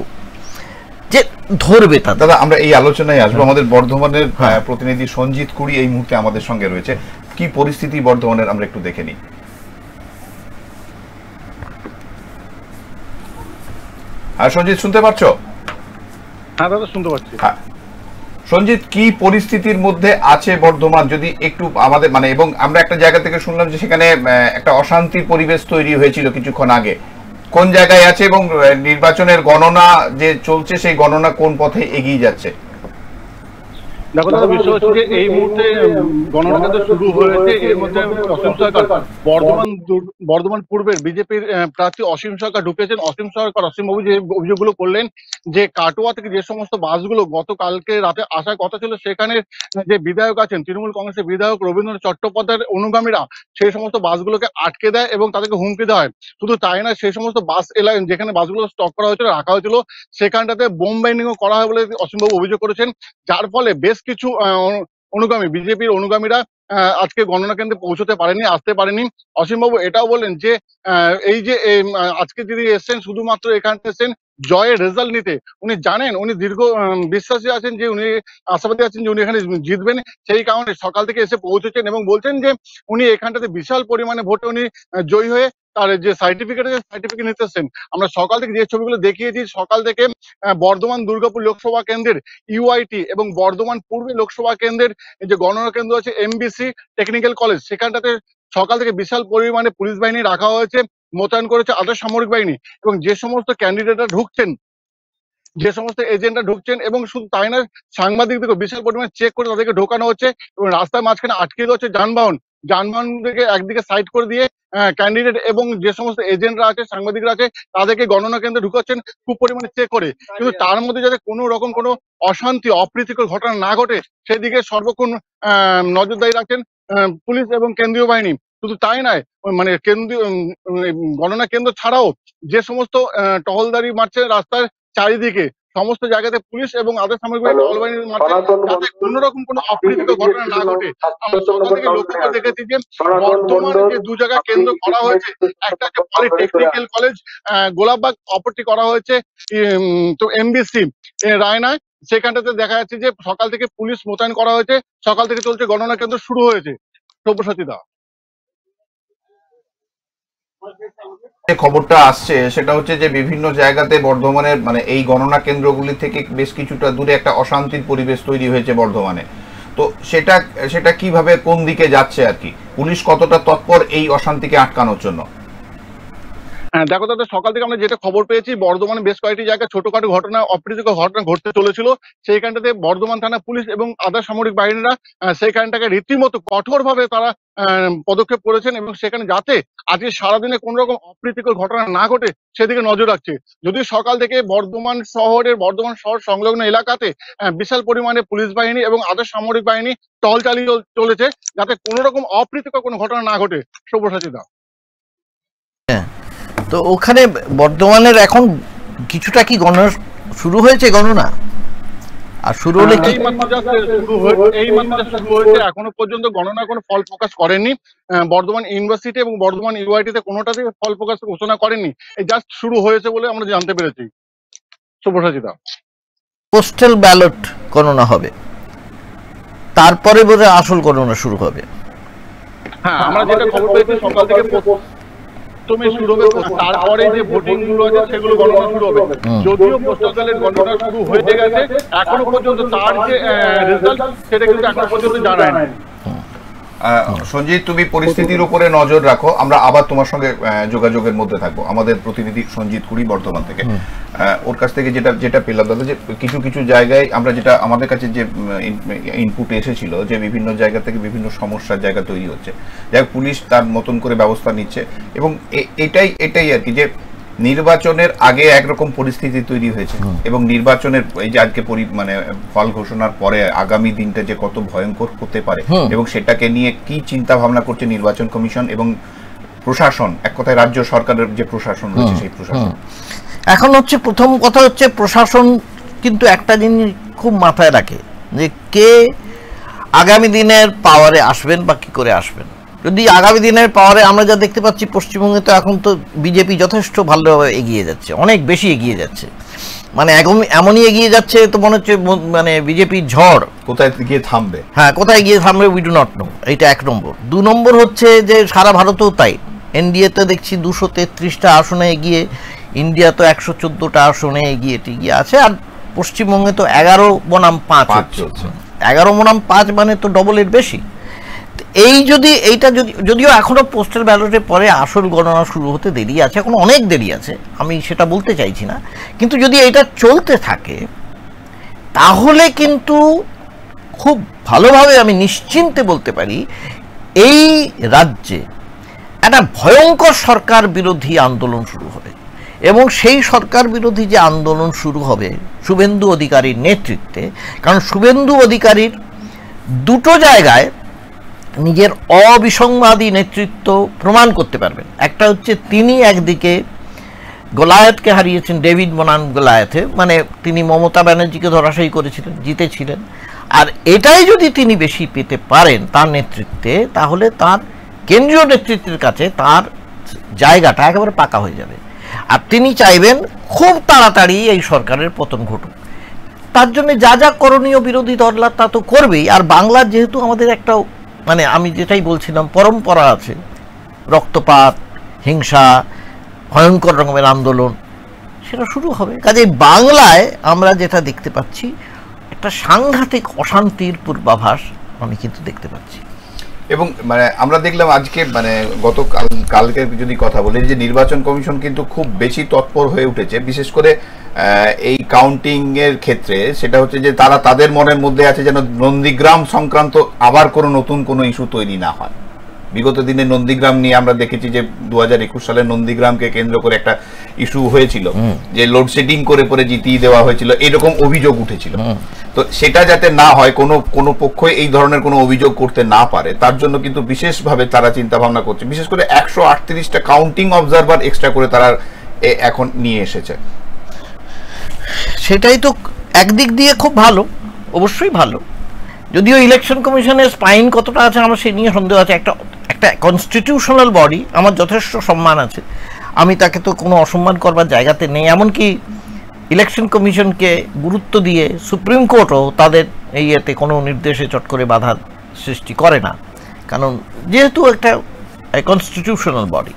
যে ধরবে তা। দাদা, আমরা এই আলোচনায় আসবো। আমাদের বর্ধমানের প্রতিনিধি সঞ্জিত কুড়ি এই মুহূর্তে আমাদের সঙ্গে রয়েছে। কি পরিস্থিতি বর্ধমানের আমরা একটু দেখে নিই। হ্যাঁ সঞ্জিত, শুনতে পাচ্ছ? হ্যাঁ দাদা, শুনতে পাচ্ছি। হ্যাঁ সঞ্জিত, কি পরিস্থিতির মধ্যে আছে বর্ধমান যদি একটু আমাদের এবং আমরা একটা জায়গা থেকে শুনলাম যে সেখানে একটা অশান্তির পরিবেশ তৈরি হয়েছিল কিছুক্ষণ আগে, কোন জায়গায় আছে এবং নির্বাচনের গণনা যে চলছে সেই গণনা কোন পথে এগিয়ে যাচ্ছে? দেখো দাদা, বিষয় হচ্ছে যে এই মুহূর্তে গণনা কেন্দ্র শুরু হয়েছে। এর মধ্যে অসীম সরকার বর্ধমান পূর্বের বিজেপির প্রার্থী অসীম সরকার ঢুকেছেন। অসীম বাবু যে অভিযোগগুলো করলেন যে কাটোয়া থেকে যে সমস্ত বাসগুলো গতকালকে রাতে আসার কথা ছিল, সেখানে যে বিধায়ক আছেন, তৃণমূল কংগ্রেসের বিধায়ক রবীন্দ্র চট্টোপাধ্যায়ের অনুগামীরা সেই সমস্ত বাসগুলোকে আটকে দেয় এবং তাদেরকে হুমকি দেওয়া হয়। শুধু তাই না, সেই সমস্ত বাস যেখানে বাসগুলো স্টক করা হয়েছিল, রাখা হয়েছিল, সেখানটাতে বোম বাইন্ডিংও করা হয় বলে অসীমবাবু অভিযোগ করেছেন। যার ফলে বেশ কিছু অনুগামী, বিজেপির অনুগামীরা আজকে গণনা কেন্দ্রে পৌঁছতে পারেনি, আসতে পারেনি। অসীমবাবু এটাও বললেন যে এই যে আজকে যিনি এসছেন, শুধুমাত্র এখানে এসছেন জয়ের রেজাল্ট নিতে। উনি জানেন, উনি দীর্ঘ বিশ্বাসী আছেন যে উনি আশাবাদী আছেন যে উনি এখানে জিতবেন। সেই কারণে সকাল থেকে এসে পৌঁছেছেন এবং বলছেন যে উনি এখানটাতে বিশাল পরিমাণে ভোটে উনি জয়ী হয়ে তার যে সার্টিফিকেট নিতে এসছেন। আমরা সকাল থেকে যে ছবিগুলো দেখিয়েছি, সকাল থেকে বর্ধমান দুর্গাপুর লোকসভা কেন্দ্রের ইউআইটি এবং বর্ধমান পূর্বে লোকসভা কেন্দ্রের যে গণনা কেন্দ্র আছে এমবিসি টেকনিক্যাল কলেজ, সেখানটাতে সকাল থেকে বিশাল পরিমাণে পুলিশ বাহিনী রাখা হয়েছে, মোতায়েন করেছে আধা সামরিক বাহিনী। এবং যে সমস্ত ক্যান্ডিডেটরা ঢুকছেন, যে সমস্ত এজেন্টরা ঢুকছেন, এবং শুধু তাই না, সাংবাদিকদেরকে বিশাল পরিমাণে চেক করে তাদেরকে ঢোকানো হচ্ছে এবং রাস্তার মাঝখানে আটকে দেওয়া হচ্ছে যানবাহনকে একদিকে সাইড করে দিয়ে ক্যান্ডিডেট এবং যে সমস্ত এজেন্টরা আছে, সাংবাদিকরা আছে, তাদেরকে গণনা কেন্দ্রে ঢুকাচ্ছেন খুব পরিমাণে চেক করে। কিন্তু তার মধ্যে যাতে কোনো রকম কোনো অশান্তি, অপ্রীতিকর ঘটনা না ঘটে সেদিকে সর্বক্ষণ নজরদারি রাখছেন পুলিশ এবং কেন্দ্রীয় বাহিনী। শুধু তাই নয়, কেন্দ্রীয় গণনা কেন্দ্র ছাড়াও যে সমস্ত টহলদারি মারছে রাস্তার চারিদিকে, সমস্ত জায়গাতে পুলিশ এবং আধা সামরিক বাহিনী টহল বাহিনী মারছে, যাতে কোনো রকম কোনো অপ্রীতিকর ঘটনা না ঘটে। আমরা সকাল থেকে লক্ষ্য করে দেখেছি যে বর্তমানে যে দু জায়গায় কেন্দ্র করা হয়েছে, একটা হচ্ছে পলিটেকনিক্যাল কলেজ গোলাপবাগ, অপরটি করা হয়েছে তো এমবিসি রায়নায়। সেখানটাতে দেখা যাচ্ছে যে সকাল থেকে পুলিশ মোতায়েন করা হয়েছে, সকাল থেকে চলছে, গণনা কেন্দ্র শুরু হয়েছে। সব্যসাচী দা, যে খবরটা আসছে সেটা হচ্ছে যে বিভিন্ন জায়গাতে বর্ধমানের এই গণনা কেন্দ্রগুলি থেকে বেশ কিছুটা দূরে একটা অশান্তির পরিবেশ তৈরি হয়েছে বর্ধমানে। তো সেটা কিভাবে, কোন দিকে যাচ্ছে আর কি? পুলিশ কতটা তৎপর এই অশান্তিকে আটকানোর জন্য? হ্যাঁ দেখো দাদা, সকাল থেকে আমরা যেটা খবর পেয়েছি, বর্ধমানে বেশ কয়েকটি জায়গায় ছোটখাটো ঘটনা, অপ্রীতিকর ঘটনা ঘটতে চলেছিল। সেইখানটাতে বর্ধমান থানা পুলিশ এবং আধা সামরিক বাহিনীরা সেইখানটাকে রীতিমতো কঠোরভাবে তারা পদক্ষেপ করেছেন এবং সেখানে যাতে আজকে সারাদিনে কোনো রকম অপ্রীতিকর ঘটনা না ঘটে সেদিকে নজর রাখছে। যদিও সকাল থেকে বর্ধমান শহর সংলগ্ন এলাকাতে বিশাল পরিমাণে পুলিশ বাহিনী এবং আধা সামরিক বাহিনী টহল চালিয়ে চলেছে যাতে কোনো রকম অপ্রীতিকর কোনো ঘটনা না ঘটে। সব্যসাচী দা, তো ওখানে বর্ধমানের এখন কিছুটা কি গণনা শুরু হয়েছে? গণনা আর শুরু হলে কি? এই মাত্র শুরু হয়েছে, এখনো পর্যন্ত গণনা কোনো ফল প্রকাশ করেননি। বর্ধমান ইউনিভার্সিটি এবং বর্ধমান ইউআইটিতে কোনোটাতে ফল প্রকাশ ঘোষণা করেননি, এই জাস্ট শুরু হয়েছে বলে আমরা জানতে পেরেছি। শুভসাচিতা, পোস্টাল ব্যালট গণনা হবে, তারপরে বোধহয় আসল গণনা শুরু হবে। হ্যাঁ, আমরা যেটা খবর পেয়েছি সকাল থেকে প্রথমে শুরু হবে, তারপরে যে ভোটিং গুলো আছে সেগুলো গণনা শুরু হবে। যদিও পোস্টাল ব্যালট গণনা শুরু হয়ে গেছে, এখনো পর্যন্ত তার যে রেজাল্ট সেটা কিন্তু এখনো পর্যন্ত জানায় না। সঞ্জিত, তুমি পরিস্থিতির উপরে নজর রাখো, আমরা আবার তোমার সঙ্গে যোগাযোগের মধ্যে থাকবো। আমাদের প্রতিনিধি সঞ্জিত কুড়ি বর্ধমান থেকে, ওর কাছ থেকে যেটা পেলাম দাদা, যে কিছু কিছু জায়গায় আমরা যেটা আমাদের কাছে যে ইনপুট এসেছিল যে বিভিন্ন জায়গা থেকে বিভিন্ন সমস্যার জায়গা তৈরি হচ্ছে, যাই পুলিশ তার মতন করে ব্যবস্থা নিচ্ছে এবং এটাই আর কি, যে নির্বাচনের আগে একরকম পরিস্থিতি তৈরি হয়েছে এবং নির্বাচনের এই যে আজকে মানে ফল ঘোষণার পরে আগামী দিনটা যে কত ভয়ঙ্কর হতে পারে এবং সেটাকে নিয়ে কি চিন্তা ভাবনা করছে নির্বাচন কমিশন এবং প্রশাসন, এক কথায় রাজ্য সরকারের যে প্রশাসন রয়েছে সেই প্রশাসন। এখন হচ্ছে প্রথম কথা হচ্ছে প্রশাসন কিন্তু একটা জিনিস খুব মাথায় রাখে যে কে আগামী দিনের পাওয়ারে আসবেন বা কি করে আসবেন। যদি আগামী দিনের পাওয়ারে আমরা যা দেখতে পাচ্ছি পশ্চিমবঙ্গে, তো এখন তো বিজেপি যথেষ্ট ভালোভাবে এগিয়ে যাচ্ছে, অনেক বেশি এগিয়ে যাচ্ছে, মানে এমনই এগিয়ে যাচ্ছে তো মনে হচ্ছে মানে বিজেপির ঝড় কোথায় গিয়ে থামবে। হ্যাঁ, কোথায় গিয়ে থামবে উই ডু নট নো, এইটা এক নম্বর। 2 নম্বর হচ্ছে যে সারা ভারতেও তাই, এনডিএতে দেখছি 233টা আসনে এগিয়ে, ইন্ডিয়া তো 114টা আসনে এগিয়ে আছে, আর পশ্চিমবঙ্গে তো 11 বনাম 5 হচ্ছে। 11 বনাম 5 মানে তো ডবলের বেশি। এই যদি এইটা যদিও এখনো পোস্টাল ব্যালটের পরে আসল গণনা শুরু হতে দেরি আছে, এখন অনেক দেরি আছে, আমি সেটা বলতে চাইছি না, কিন্তু যদি এটা চলতে থাকে তাহলে কিন্তু খুব ভালোভাবে আমি নিশ্চিন্তে বলতে পারি এই রাজ্যে একটা ভয়ঙ্কর সরকার বিরোধী আন্দোলন শুরু হবে। এবং সেই সরকার বিরোধী যে আন্দোলন শুরু হবে শুভেন্দু অধিকারীর নেতৃত্বে, কারণ শুভেন্দু অধিকারীর দুটো জায়গায় নিজের অবিসংবাদী নেতৃত্ব প্রমাণ করতে পারবেন। একটা হচ্ছে তিনি একদিকে গোলায়েতকে হারিয়েছেন, ডেভিড বনাম গোলায়েথে, মানে তিনি মমতা ব্যানার্জিকে ধরাশায়ী করেছিলেন, জিতেছিলেন, আর এটাই যদি তিনি বেশি পেতে পারেন তার নেতৃত্বে, তাহলে তার কেন্দ্রীয় নেতৃত্বের কাছে তার জায়গাটা একেবারে পাকা হয়ে যাবে। আর তিনি চাইবেন খুব তাড়াতাড়ি এই সরকারের পতন ঘটুক। তার জন্য যা যা করণীয় বিরোধী দলরা তা তো করবেই। আর বাংলার যেহেতু আমাদের একটা মানে আমি যেটাই বলছিলাম পরম্পরা আছে, রক্তপাত, হিংসা, ভয়ঙ্কর রকমের আন্দোলন, সেটা শুরু হবে। কাজেই বাংলায় আমরা যেটা দেখতে পাচ্ছি একটা সাংঘাতিক অশান্তির পূর্বাভাস আমি কিন্তু দেখতে পাচ্ছি। এবং মানে আমরা দেখলাম আজকে মানে কালকে যদি কথা বলি, যে নির্বাচন কমিশন কিন্তু খুব বেশি তৎপর হয়ে উঠেছে, বিশেষ করে এই কাউন্টিং এর ক্ষেত্রে। সেটা হচ্ছে যে তারা তাদের মনের মধ্যে আছে যেন নন্দীগ্রাম সংক্রান্ত আবার কোনো নতুন কোনো ইস্যু তৈরি না হয়। বিগত দিনে নন্দীগ্রাম নিয়ে আমরা দেখেছি যে 2021 সালে নন্দীগ্রামকে কেন্দ্র করে একটা ইস্যু হয়েছিল, যে লোডশেডিং করে পরে জিতিয়ে দেওয়া হয়েছিল, এরকম অভিযোগ উঠেছিল। তো সেটা যাতে না হয়, কোনো পক্ষই এই ধরনের কোনো অভিযোগ করতে না পারে, তার জন্য কিন্তু বিশেষভাবে তারা চিন্তা ভাবনা করছে। বিশেষ করে 138টা কাউন্টিং অবজারভার এক্সট্রা করে তারা এখন নিয়ে এসেছে। সেটাই তো একদিক দিয়ে খুব ভালো, অবশ্যই ভালো। যদিও ইলেকশন কমিশনের স্পাইন কতটা আছে আমার সে নিয়ে সন্দেহ আছে। একটা কনস্টিটিউশনাল বডি, আমার যথেষ্ট সম্মান আছে, আমি তাকে তো কোনো অসম্মান করবার জায়গাতে নেই। এমনকি ইলেকশন কমিশনকে গুরুত্ব দিয়ে সুপ্রিম কোর্টও তাদের এই ইয়েতে কোনো নির্দেশে চট করে বাধা সৃষ্টি করে না, কারণ যেহেতু একটা কনস্টিটিউশনাল বডি,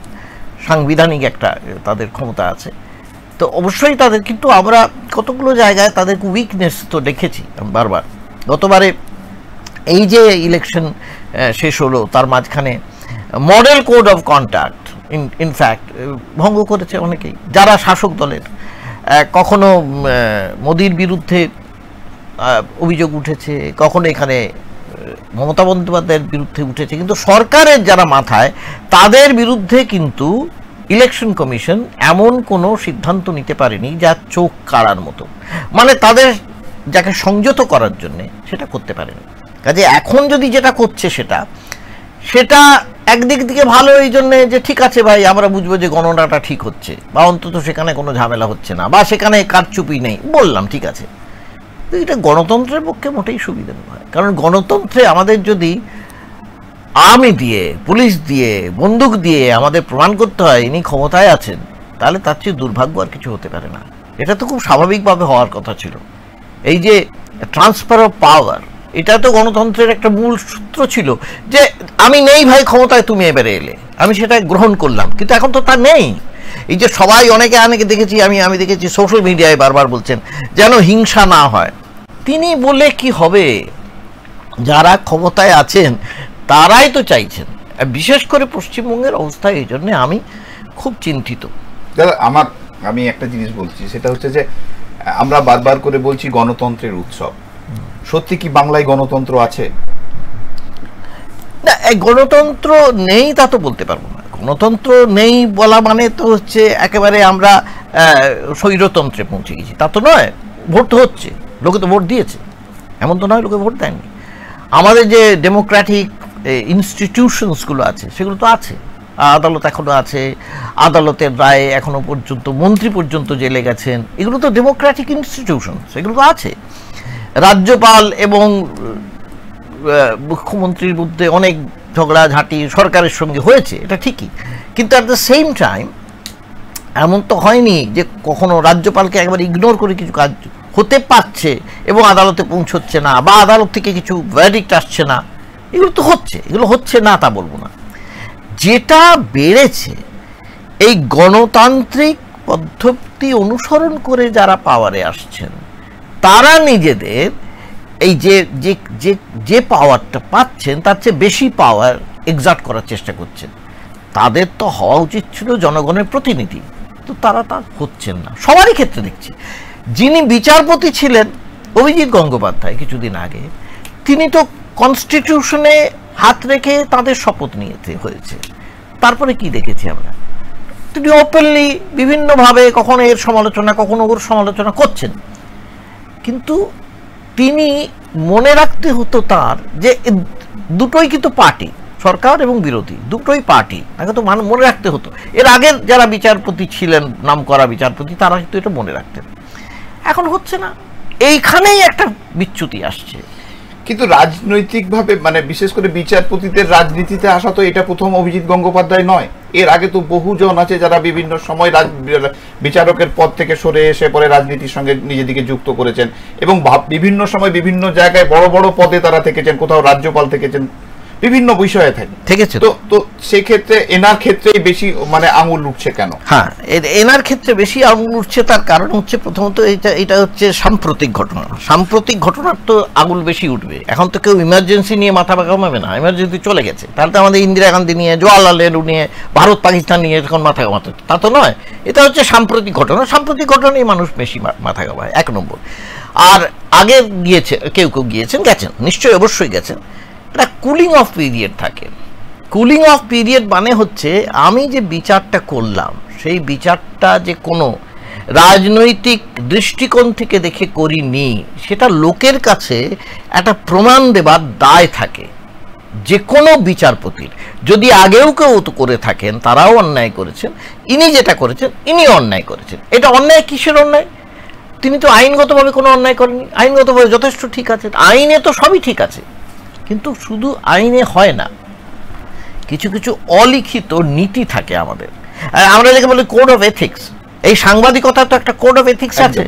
সাংবিধানিক একটা তাদের ক্ষমতা আছে। তো অবশ্যই তাদের, কিন্তু আমরা কতগুলো জায়গায় তাদেরকে উইকনেস তো দেখেছি বারবার। গতবারে এই যে ইলেকশন শেষ হলো তার মাঝখানে model code of conduct in fact ভঙ্গ করেছে অনেকেই, যারা শাসক দলের। কখনো মোদির বিরুদ্ধে অভিযোগ উঠেছে, কখনো এখানে মমতা বন্দ্যোপাধ্যায়ের বিরুদ্ধে উঠেছে, কিন্তু সরকারের যারা মাথায় তাদের বিরুদ্ধে কিন্তু ইলেকশন কমিশন এমন কোনো সিদ্ধান্ত নিতে পারেনি যা চোখ কাড়ার মতো, মানে তাদের যাকে সংযত করার জন্যে সেটা করতে পারেনি। কাজে এখন যদি যেটা করছে সেটা একদিক থেকে ভালো, এই জন্যে যে ঠিক আছে ভাই, আমরা বুঝবো যে গণনাটা ঠিক হচ্ছে, বা অন্তত সেখানে কোনো ঝামেলা হচ্ছে না, বা সেখানে কারচুপি নেই, বললাম ঠিক আছে। এটা গণতন্ত্রের পক্ষে মোটেই সুবিধা নয়, কারণ গণতন্ত্রে আমাদের যদি আর্মি দিয়ে, পুলিশ দিয়ে, বন্দুক দিয়ে আমাদের প্রমাণ করতে হয় ইনি ক্ষমতায় আছেন, তাহলে তার চেয়ে দুর্ভাগ্য আর কিছু হতে পারে না। এটা তো খুব স্বাভাবিকভাবে হওয়ার কথা ছিল। এই যে ট্রান্সফার অফ পাওয়ার, এটা তো গণতন্ত্রের একটা মূল সূত্র ছিল, যে আমি নেই ভাই ক্ষমতায়, তুমি এবারে এলে, আমি সেটা গ্রহণ করলাম। কিন্তু এখন তো তা নেই। এই যে সবাই অনেকে দেখেছি, আমি দেখেছি সোশ্যাল মিডিয়ায় বারবার বলছেন যেন হিংসা না হয়। তিনি বলে কি হবে? যারা ক্ষমতায় আছেন তারাই তো চাইছেন। বিশেষ করে পশ্চিমবঙ্গের অবস্থা এই জন্যে আমি খুব চিন্তিত। দাদা আমি একটা জিনিস বলছি, সেটা হচ্ছে যে আমরা বারবার করে বলছি গণতন্ত্রের উৎসব, সত্যি কি বাংলায় গণতন্ত্র আছে? না, গণতন্ত্র নেই তা তো বলতে পারবো না। গণতন্ত্র নেই বলা মানে তো হচ্ছে একেবারে আমরা স্বৈরতন্ত্রে পৌঁছে গেছি, তা তো নয়। ভোট তো হচ্ছে, লোকে তো ভোট দিয়েছে, এমন তো নয় লোকে ভোট দেয়নি। আমাদের যে ডেমোক্রেটিক ইনস্টিটিউশনসগুলো আছে সেগুলো তো আছে, আদালত এখনো আছে, আদালতের রায়ে এখনো পর্যন্ত মন্ত্রী পর্যন্ত জেলে গেছেন, এগুলো তো ডেমোক্রেটিক ইনস্টিটিউশন, সেগুলো তো আছে। রাজ্যপাল এবং মুখ্যমন্ত্রীর মধ্যে অনেক ঝগড়াঝাঁটি সরকারের সঙ্গে হয়েছে, এটা ঠিকই, কিন্তু অ্যাট দ্য সেম টাইম এমন তো হয়নি যে কখনো রাজ্যপালকে একবার ইগনোর করে কিছু কাজ হতে পারছে এবং আদালতে পৌঁছচ্ছে না, বা আদালত থেকে কিছু ভার্ডিক্ট আসছে না। এগুলো তো হচ্ছে, এগুলো হচ্ছে না তা বলবো না। যেটা বেড়েছে এই গণতান্ত্রিক পদ্ধতি অনুসরণ করে যারা পাওয়ারে আসছেন, তারা নিজেদের এই যে পাওয়ারটা পাচ্ছেন তার চেয়ে বেশি পাওয়ার এক্সার্ট করার চেষ্টা করছেন। তাদের তো হওয়া উচিত ছিল জনগণের প্রতিনিধি, তো তারা তা হচ্ছেন না। সবারই ক্ষেত্রে দেখছি। যিনি বিচারপতি ছিলেন অভিজিৎ গঙ্গোপাধ্যায় কিছুদিন আগে, তিনি তো কনস্টিটিউশনে হাত রেখে তাদের শপথ নিতে হয়েছে। তারপরে কি দেখেছি আমরা? তিনি ওপেনলি বিভিন্নভাবে কখনো এর সমালোচনা কখনো ওর সমালোচনা করছেন, কিন্তু তিনি মনে রাখতে হতো তার যে দুটোই কিন্তু পার্টি, সরকার এবং বিরোধী দুটোই পার্টি, তাকে তো মনে রাখতে হতো। এর আগের যারা বিচারপতি ছিলেন, নাম করা বিচারপতি, তারা কিন্তু এটা মনে রাখতেন। এখন হচ্ছে না, এইখানেই একটা বিচ্যুতি আসছে। কিন্তু রাজনৈতিকভাবে, মানে বিশেষ করে বিচারপতিদের রাজনীতিতে আসা তো এটা প্রথম অভিজিৎ গঙ্গোপাধ্যায় নয়। এর আগে তো বহুজন আছে যারা বিভিন্ন সময় বিচারকের পদ থেকে সরে এসে পরে রাজনীতির সঙ্গে নিজেদিকে যুক্ত করেছেন, এবং বিভিন্ন সময় বিভিন্ন জায়গায় বড় বড় পদে তারা থেকেছেন, কোথাও রাজ্যপাল থেকেছেন, বিভিন্ন বিষয়ে থেকেছে। তো সেক্ষেত্রে এনার ক্ষেত্রেই বেশি মানে আঙুল উঠছে কেন? হ্যাঁ, এনার ক্ষেত্রে বেশি আঙুল উঠছে, তার কারণ হচ্ছে প্রথমত এটা হচ্ছে সাম্প্রতিক ঘটনা। সাম্প্রতিক ঘটনার তো আঙুল বেশি উঠবে। এখন তো কেউ ইমার্জেন্সি নিয়ে মাথা ঘামাবে না, ইমার্জেন্সি চলে গেছে। তাহলে তো আমাদের ইন্দিরা গান্ধী নিয়ে, জওয়াহরলাল নেহরু নিয়ে, ভারত পাকিস্তান নিয়ে এখন মাথা ঘামাতে, তা তো নয়। এটা হচ্ছে সাম্প্রতিক ঘটনা। সাম্প্রতিক ঘটনায় মানুষ বেশি মাথা ঘামায়, 1 নম্বর। আর আগে গিয়েছে, কেউ গেছেন, নিশ্চয়ই অবশ্যই গেছেন। একটা কুলিং অফ পিরিয়ড থাকে। কুলিং অফ পিরিয়ড মানে হচ্ছে আমি যে বিচারটা করলাম সেই বিচারটা যে কোনো রাজনৈতিক দৃষ্টিকোণ থেকে দেখে করিনি, সেটা লোকের কাছে একটা প্রমাণ দেবার দায় থাকে যে কোনো বিচারপতির। যদি আগেও কেউ তো করে থাকেন, তারাও অন্যায় করেছেন, ইনি যেটা করেছেন ইনিও অন্যায় করেছেন। এটা অন্যায় কিসের অন্যায়? তিনি তো আইনগতভাবে কোনো অন্যায় করেননি, আইনগতভাবে যথেষ্ট ঠিক আছে, আইনে তো সবই ঠিক আছে। কিন্তু শুধু আইনে হয় না, কিছু কিছু অলিখিত নীতি থাকে আমাদের। আমরা যাকে বলি কোড অফ এথিক্স, এই সাংবাদিকতা তো একটা কোড অফ এথিক্স আছে।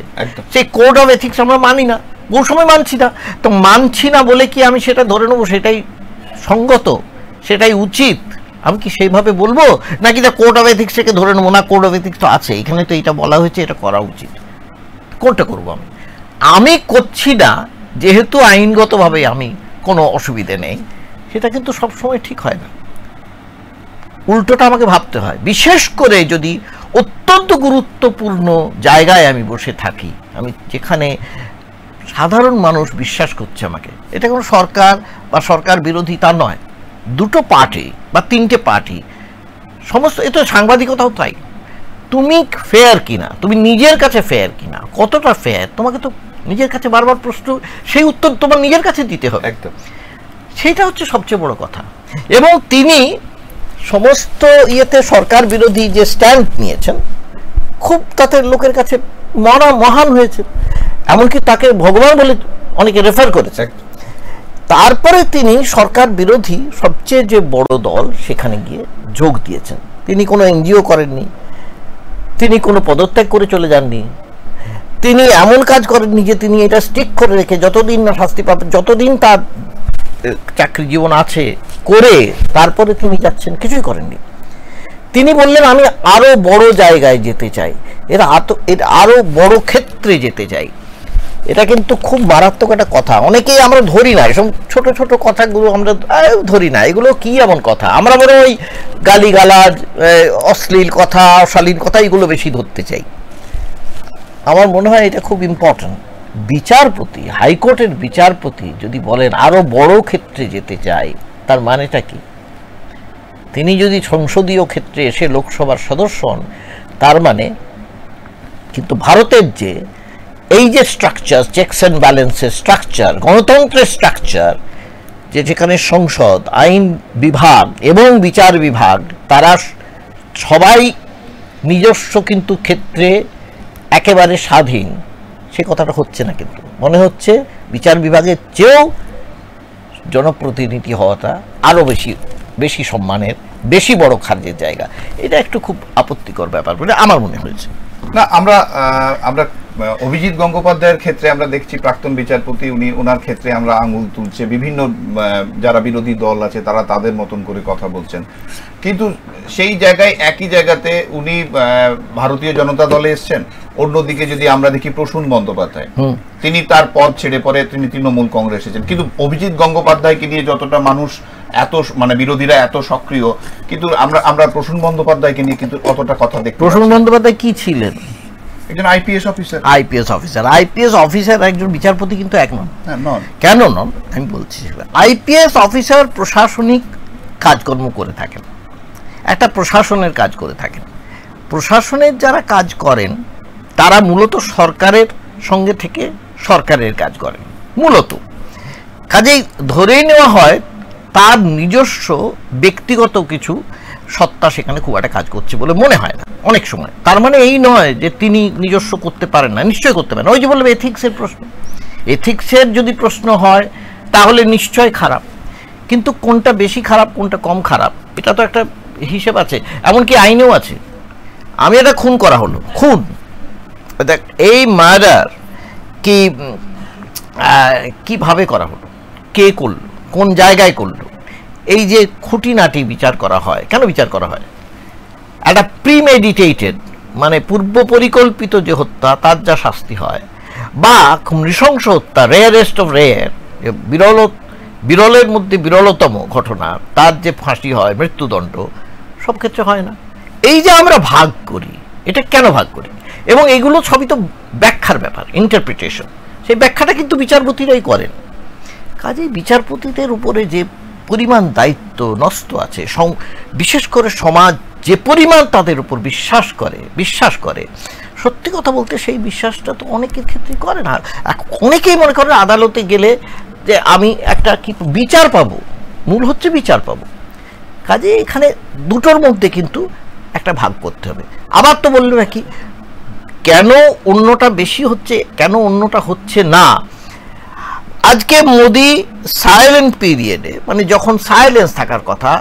সেই কোড অফ এথিক্স আমরা মানি না, বহু সময় মানছি না। তো মানছি না বলে কি আমি সেটা ধরে নেবো সেটাই সঙ্গত, সেটাই উচিত? আমি কি সেইভাবে বলবো? নাকি না কোড অফ এথিক্স থেকে ধরে নেবো না কোড অফ এথিক্স তো আছে, এখানে তো এটা বলা হয়েছে, এটা করা উচিত। কোনটা করবো? আমি করছি না যেহেতু আইনগতভাবে আমি কোনো অসুবিধে নেই, সেটা কিন্তু সবসময় ঠিক হয় না। উল্টোটা আমাকে ভাবতে হয়, বিশেষ করে যদি অত্যন্ত গুরুত্বপূর্ণ জায়গায় আমি বসে থাকি, আমি যেখানে সাধারণ মানুষ বিশ্বাস করছে আমাকে। এটা কোনো সরকার বা সরকার বিরোধী তা নয়, দুটো পার্টি বা তিনটে পার্টি সমস্ত, এটা সাংবাদিকতাও তাই। তুমি ফেয়ার কিনা, তুমি নিজের কাছে ফেয়ার কিনা, কতটা ফেয়ার, তোমাকে তো নিজের কাছে বারবার প্রশ্ন, সেই উত্তর তোমার নিজের কাছে দিতে হবে। একদম, সেইটা হচ্ছে সবচেয়ে বড় কথা। এবং তিনি সমস্ত ইয়েতে সরকার বিরোধী যে স্ট্যান্ড নিয়েছেন, খুব তাতে লোকের কাছে মহান হয়েছে, এমনকি তাকে ভগবান বলে অনেকে রেফার করেছে। তারপরে তিনি সরকার বিরোধী সবচেয়ে যে বড় দল সেখানে গিয়ে যোগ দিয়েছেন। তিনি কোনো এনজিও করেননি, তিনি কোনো পদত্যাগ করে চলে যাননি, তিনি এমন কাজ করেননি যে তিনি এটা স্টিক করে রেখে যতদিন না শাস্তি পাবেন, যতদিন তার চাকরি জীবন আছে করে তারপরে তিনি যাচ্ছেন, কিছুই করেননি। তিনি বললেন আমি আরো বড় জায়গায় যেতে চাই, এর আরো বড় ক্ষেত্রে যেতে চাই। এটা কিন্তু খুব মারাত্মক একটা কথা, অনেকেই আমরা ধরি না, এসব ছোট ছোট কথাগুলো আমরা ধরি না, এগুলো কি এমন কথা, আমরা বড় ওই গালিগালাজ, অশ্লীল কথা, অশালীন কথা, এগুলো বেশি ধরতে চাই। আমার মনে হয় এটা খুব ইম্পর্টেন্ট। বিচারপতি, হাইকোর্টের বিচারপতি যদি বলেন আরো বড় ক্ষেত্রে যেতে চাই, তার মানেটা কি? তিনি যদি সংসদীয় ক্ষেত্রে এসে লোকসভার সদস্য হন, তার মানে কিন্তু ভারতের যে এই যে স্ট্রাকচার, চেকস অ্যান্ড ব্যালেন্সের স্ট্রাকচার, গণতন্ত্রের স্ট্রাকচার, যেখানে সংসদ, আইন বিভাগ এবং বিচার বিভাগ তারা সবাই নিজস্ব কিন্তু ক্ষেত্রে একেবারে স্বাধীন, সে কথাটা হচ্ছে না। কিন্তু মনে হচ্ছে বিচার বিভাগের চেয়েও জনপ্রতিনিধি হওয়াটা আরও বেশি সম্মানের, বেশি বড় খার্জের জায়গা। এটা একটু খুব আপত্তিকর ব্যাপার বলে আমার মনে হয়েছে। না, আমরা অভিজিৎ গঙ্গোপাধ্যায়ের ক্ষেত্রে আমরা দেখছি, প্রাক্তন বিচারপতি, ওনার ক্ষেত্রে আমরা আঙুল তুলছে, বিভিন্ন যারা বিরোধী দল আছে তারা তাদের মতন করে কথা বলছেন, কিন্তু সেই জায়গায় একই জায়গাতে উনি ভারতীয় জনতা দলে এসছেন। অন্যদিকে যদি আমরা দেখি প্রসূন বন্দ্যোপাধ্যায়, তিনি তার পদ ছেড়ে পরে তিনি তৃণমূল কংগ্রেস এসেছেন, কিন্তু অভিজিৎ গঙ্গোপাধ্যায়কে নিয়ে যতটা মানুষ এত বিরোধীরা এত সক্রিয়, কিন্তু আমরা প্রসূন বন্দ্যোপাধ্যায়কে নিয়ে কিন্তু অতটা কথা দেখি। প্রসূন বন্দ্যোপাধ্যায় কি ছিলেন? একজন আইপিএস অফিসার। আইপিএস অফিসার একজন বিচারপতি কিন্তু এক নন। কেন নন আমি বলছি। আইপিএস অফিসার প্রশাসনিক কাজকর্ম করে থাকেন, একটা প্রশাসনের কাজ করে থাকেন। প্রশাসনের যারা কাজ করেন তারা মূলত সরকারের সঙ্গে থেকে সরকারের কাজ করেন মূলত। কাজেই ধরেই নেওয়া হয় তার নিজস্ব ব্যক্তিগত কিছু সত্তা সেখানে খুব একটা কাজ করছে বলে মনে হয় না অনেক সময়। তার মানে এই নয় যে তিনি নিজস্ব করতে পারেন না, নিশ্চয়ই করতে পারেন। ওই যে বললাম এথিক্সের প্রশ্ন, এথিক্সের যদি প্রশ্ন হয় তাহলে নিশ্চয় খারাপ, কিন্তু কোনটা বেশি খারাপ কোনটা কম খারাপ এটা তো একটা হিসেব আছে, এমনকি আইনেও আছে। আমি একটা খুন করা হলো, খুন, দেখ এই মার্ডার কিভাবে করা হলো, কে করলো, কোন জায়গায় করলো, এই যে খুঁটিনাটি বিচার করা হয়। কেন বিচার করা হয়? একটা প্রিমেডিটেটেড মানে পূর্ব পরিকল্পিত যে হত্যা, তার যা শাস্তি হয়, বা নৃশংস হত্যা, রেয়ারেস্ট অফ রেয়ার, বিরলের মধ্যে বিরলতম ঘটনা, তার যে ফাঁসি হয়, মৃত্যুদণ্ড, সব ক্ষেত্রে হয় না। এই যে আমরা ভাগ করি, এটা কেন ভাগ করি? এবং এগুলো সবই তো ব্যাখ্যার ব্যাপার, ইন্টারপ্রিটেশন। সেই ব্যাখ্যাটা কিন্তু বিচারপতিরাই করেন। কাজেই বিচারপতিদের উপরে যে পরিমাণ দায়িত্ব ন্যস্ত আছে, বিশেষ করে সমাজ যে পরিমাণ তাদের উপর বিশ্বাস করে, সত্যি কথা বলতে সেই বিশ্বাসটা তো অনেকের ক্ষেত্রে করে না। অনেকেই মনে করে আদালতে গেলে যে আমি একটা কি বিচার পাবো, মূল হচ্ছে বিচার পাবো। কাজে এখানে দুটোর মধ্যে কিন্তু একটা ভাগ করতে হবে। আবার তো বললো নাকি কেন অন্যটা বেশি হচ্ছে, কেন অন্যটা হচ্ছে না। আজকে মোদি সাইলেন্ট পিরিয়ডে, মানে যখন সাইলেন্স থাকার কথা,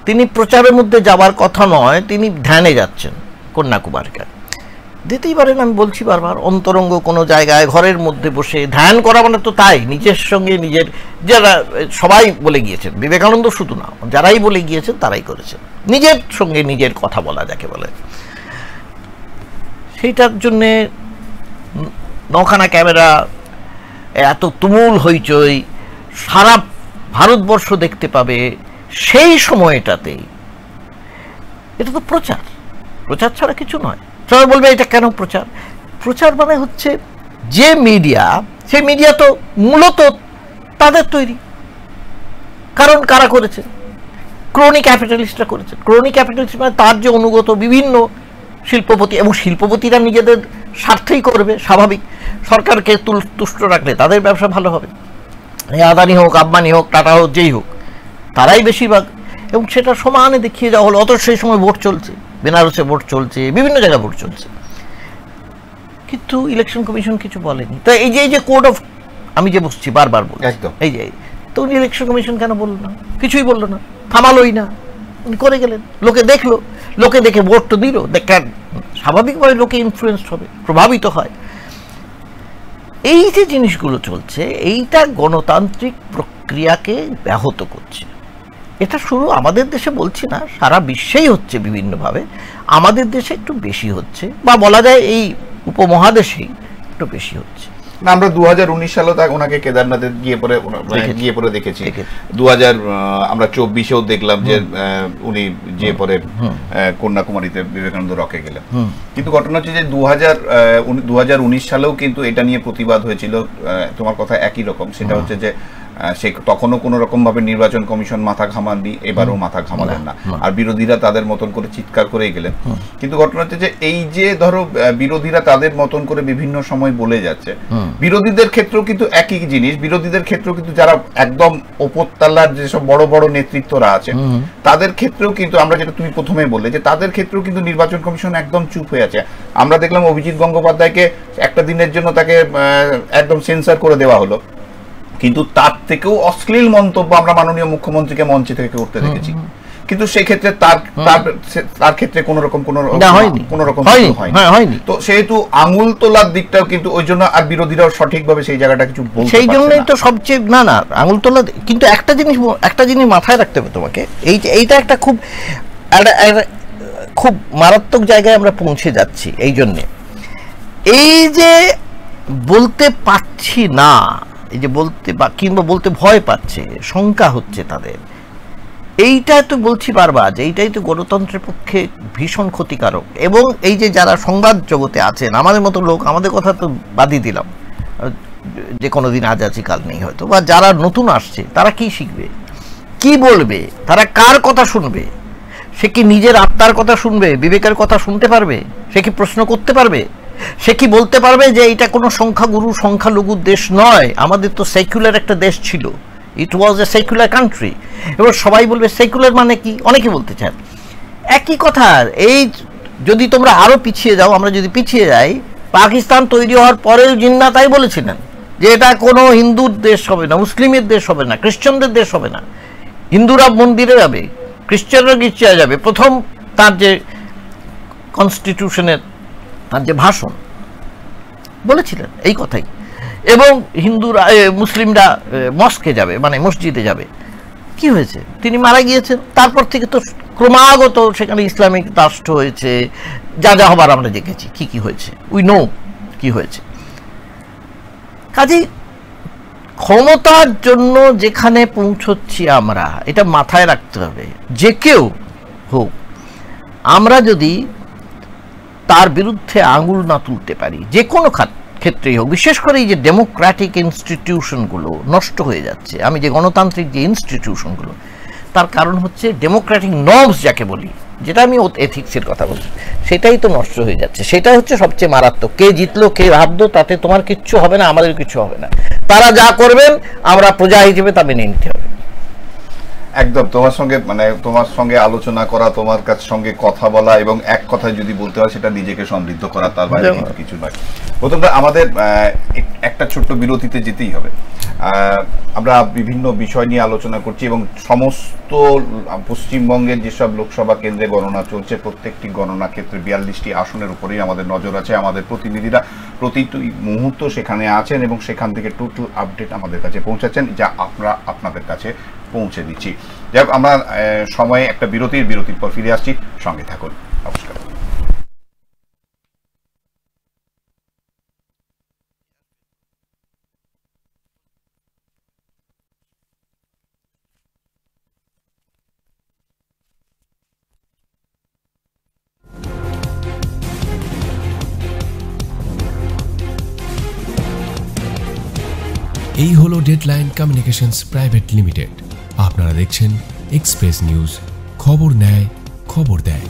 তিনি প্রচারের মধ্যে যাবার কথা নয়, তিনি ধ্যানে যাচ্ছেন কন্যাকুমারীকে। দিতেই পারেন, আমি বলছি বারবার, অন্তরঙ্গ কোনো জায়গায় ঘরের মধ্যে বসে ধ্যান করা মানে তো তাই, নিজের সঙ্গে নিজের, যারা সবাই বলে গিয়েছেন, বিবেকানন্দ শুধু না, যারাই বলে গিয়েছেন তারাই করেছেন, নিজের সঙ্গে নিজের কথা বলা যাকে বলে। সেইটার জন্যে 9খানা ক্যামেরা, এত তুমুল হইচই, সারা ভারতবর্ষ দেখতে পাবে, সেই সময়টাতেই এটা তো প্রচার, প্রচার ছাড়া কিছু নয়। সবাই বলবে এটা কেন প্রচার? প্রচার মানে হচ্ছে যে মিডিয়া, সেই মিডিয়া তো মূলত তাদের তৈরি। কারণ কারা করেছে? ক্রোনি ক্যাপিটালিস্টরা করেছে। ক্রোনি ক্যাপিটালিস্ট মানে তার যে অনুগত বিভিন্ন শিল্পপতি, এবং শিল্পপতিরা নিজেদের স্বার্থেই করবে, স্বাভাবিক। সরকারকে তুষ্ট রাখলে তাদের ব্যবসা ভালো হবে। আদানি হোক, আম্বানি হোক, টাটা হোক, যেই হোক, তারাই বেশিরভাগ। এবং সেটা সমানে দেখিয়ে যাওয়া হলো। অত সেই সময় ভোট চলছে, বেনারসে ভোট চলছে, বিভিন্ন জায়গায় ভোট চলছে, কিন্তু ইলেকশন কমিশন কিছু বলেনি। তো এই যে কোড অফ, আমি যে বসছি বারবার বলি, এই যে তো উনি ইলেকশন কমিশন কেন বললো না? কিছুই বললো না, থামালোই না, উনি করে গেলেন। লোকে দেখলো, লোকে দেখে ভোট তো দিল। স্বাভাবিকভাবে লোকে ইনফ্লুয়েন্সড হবে, প্রভাবিত হয়। এই যে জিনিসগুলো চলছে, এইটা গণতান্ত্রিক প্রক্রিয়াকে ব্যাহত করছে। এটা শুরু আমাদের দেশে বলছি না, সারা বিশ্বেই হচ্ছে বিভিন্নভাবে। আমাদের দেশে একটু বেশি হচ্ছে, বা বলা যায় এই উপমহাদেশেই একটু বেশি হচ্ছে। আমরা 2019 সালে ওনাকে কেদারনাথে গিয়ে পরে দেখেছি। 2000 আমরা 24-এও দেখলাম যে উনি যে পরে কন্যাকুমারীতে বিবেকানন্দ রকে গেলেন। কিন্তু ঘটনা হচ্ছে যে 2019 সালেও কিন্তু এটা নিয়ে প্রতিবাদ হয়েছিল। তোমার কথা একই রকম, সেটা হচ্ছে যে সে তখনও কোনো রকম ভাবে নির্বাচন কমিশন মাথা ঘামাননি, এবারও মাথা ঘামালেন না, আর বিরোধীরা তাদের মতন করে চিৎকার করেই গেলেন। কিন্তু ঘটনা হচ্ছে যে এই যে ধরো বিরোধীরা তাদের মতন করে বিভিন্ন সময় বলে যাচ্ছে, বিরোধীদের ক্ষেত্রেও কিন্তু একই জিনিস। বিরোধীদের ক্ষেত্রেও কিন্তু যারা একদম ওপরতলার যেসব বড় বড় নেতৃত্বরা আছে, তাদের ক্ষেত্রেও কিন্তু আমরা যেটা তুমি প্রথমে বললে, যে তাদের ক্ষেত্রেও কিন্তু নির্বাচন কমিশন একদম চুপ হয়ে আছে। আমরা দেখলাম অভিজিৎ গঙ্গোপাধ্যায়কে একটা দিনের জন্য তাকে একদম সেন্সার করে দেওয়া হলো, কিন্তু তার থেকেও অশ্লীল মন্তব্য আমরা মাননীয় মুখ্যমন্ত্রীকে মঞ্চে থেকে করতে দেখেছি। কিন্তু সেই ক্ষেত্রে তার ক্ষেত্রে কোন রকম হয়নি। তো সেহেতু আঙুল তোলার দিকটাও কিন্তু ওই জন্য আর বিরোধীরাও সঠিকভাবে সেই জায়গাটা কিছু বলতে পারছে না। সেই জন্যই তো সবচেয়ে না আঙুল তোলা। কিন্তু একটা জিনিস মাথায় রাখতে হবে তোমাকে, এইটা একটা খুব মারাত্মক জায়গায় আমরা পৌঁছে যাচ্ছি। এই জন্যে এই যে বলতে পারছি না, এই যে বলতে কিংবা বলতে ভয় পাচ্ছে, শঙ্কা হচ্ছে তাদের, এইটা তো বলছি বারবার যে এইটাই তো গণতন্ত্রের পক্ষে ভীষণ ক্ষতিকারক। এবং এই যে যারা সংবাদ জগতে আছেন, আমাদের মতো লোক, আমাদের কথা তো বাদই দিলাম, যে কোনো দিন আজ আছি কাল নেই হয়তো, বা যারা নতুন আসছে তারা কি শিখবে, কি বলবে, তারা কার কথা শুনবে? সে কি নিজের আত্মার কথা শুনবে, বিবেকের কথা শুনতে পারবে? সে কি প্রশ্ন করতে পারবে? সে কি বলতে পারবে যে এটা কোনো সংখ্যাগুরু সংখ্যালঘুর দেশ নয়, আমাদের তো সেকুলার একটা দেশ ছিল, ইট ওয়াজ এ সেকুলার কান্ট্রি। এবার সবাই বলবে সেকুলার মানে কি, অনেকে বলতে চান একই কথা। এই যদি তোমরা আরো পিছিয়ে যাও, আমরা যদি পিছিয়ে যাই, পাকিস্তান তৈরি হওয়ার পরেও জিন্না তাই বলেছিলেন যে এটা কোনো হিন্দুর দেশ হবে না, মুসলিমের দেশ হবে না, খ্রিস্টানদের দেশ হবে না। হিন্দুরা মন্দিরে যাবে, খ্রিস্টানরা গির্জায় যাবে। প্রথম তার যে কনস্টিটিউশনের তার যে ভাষণ বলেছিলেন এই কথাই। এবং হিন্দুরা, মুসলিমরা মস্কে যাবে, মানে মসজিদে যাবে। কি হয়েছে? তিনি মারা গিয়েছেন। তারপর থেকে তো ক্রমাগত সেখানে ইসলামিক রাষ্ট্র হয়েছে, যা যা হবার আমরা দেখেছি। কি হয়েছে উই নো কি হয়েছে। কাজেই ক্ষমতার জন্য যেখানে পৌঁছচ্ছি আমরা, এটা মাথায় রাখতে হবে। যে কেউ হোক, আমরা যদি তার বিরুদ্ধে আঙুল না তুলতে পারি, যে কোনো ক্ষেত্রেই হোক, বিশেষ করে এই যে ডেমোক্রেটিক ইনস্টিটিউশনগুলো নষ্ট হয়ে যাচ্ছে, আমি যে গণতান্ত্রিক যে ইনস্টিটিউশনগুলো, তার কারণ হচ্ছে ডেমোক্রেটিক নর্মস যাকে বলি, যেটা আমি এথিক্সের কথা বলছি, সেটাই তো নষ্ট হয়ে যাচ্ছে। সেটাই হচ্ছে সবচেয়ে মারাত্মক। কে জিতলো কে ভাবলো তাতে তোমার কিচ্ছু হবে না, আমাদের কিছু হবে না। তারা যা করবেন আমরা প্রজা হিসেবে তা মেনে নিতে হবে। একদম তোমার সঙ্গে আলোচনা করা, তোমার কাছে সঙ্গে কথা বলা, এবং এক কথায় যদি বলতে হয় সেটা নিজেকে সমৃদ্ধ করা, তার বাইরে কিন্তু কিছু নয়। প্রথমে আমাদের একটা ছোট্ট বিরতিতে যেতেই হবে। আমরা বিভিন্ন বিষয় নিয়ে আলোচনা করছি এবং সমস্ত পশ্চিমবঙ্গের যেসব লোকসভা কেন্দ্রে গণনা চলছে, প্রত্যেকটি গণনা ক্ষেত্রে 42টি আসনের উপরেই আমাদের নজর আছে। আমাদের প্রতিনিধিরা প্রতিটি মুহূর্ত সেখানে আছেন এবং সেখান থেকে টোটাল আপডেট আমাদের কাছে পৌঁছাচ্ছেন, যা আমরা আপনাদের কাছে পৌঁছে দিচ্ছি। যাই হোক, আমরা সময়ে একটা বিরতির পর ফিরে আসছি, সঙ্গে থাকুন। নমস্কার। এই হলো ডেডলাইন কমিউনিকেশনস প্রাইভেট লিমিটেড। আপনারা দেখছেন এক্সপ্রেস নিউজ, খবর নেয় খবর দেয়।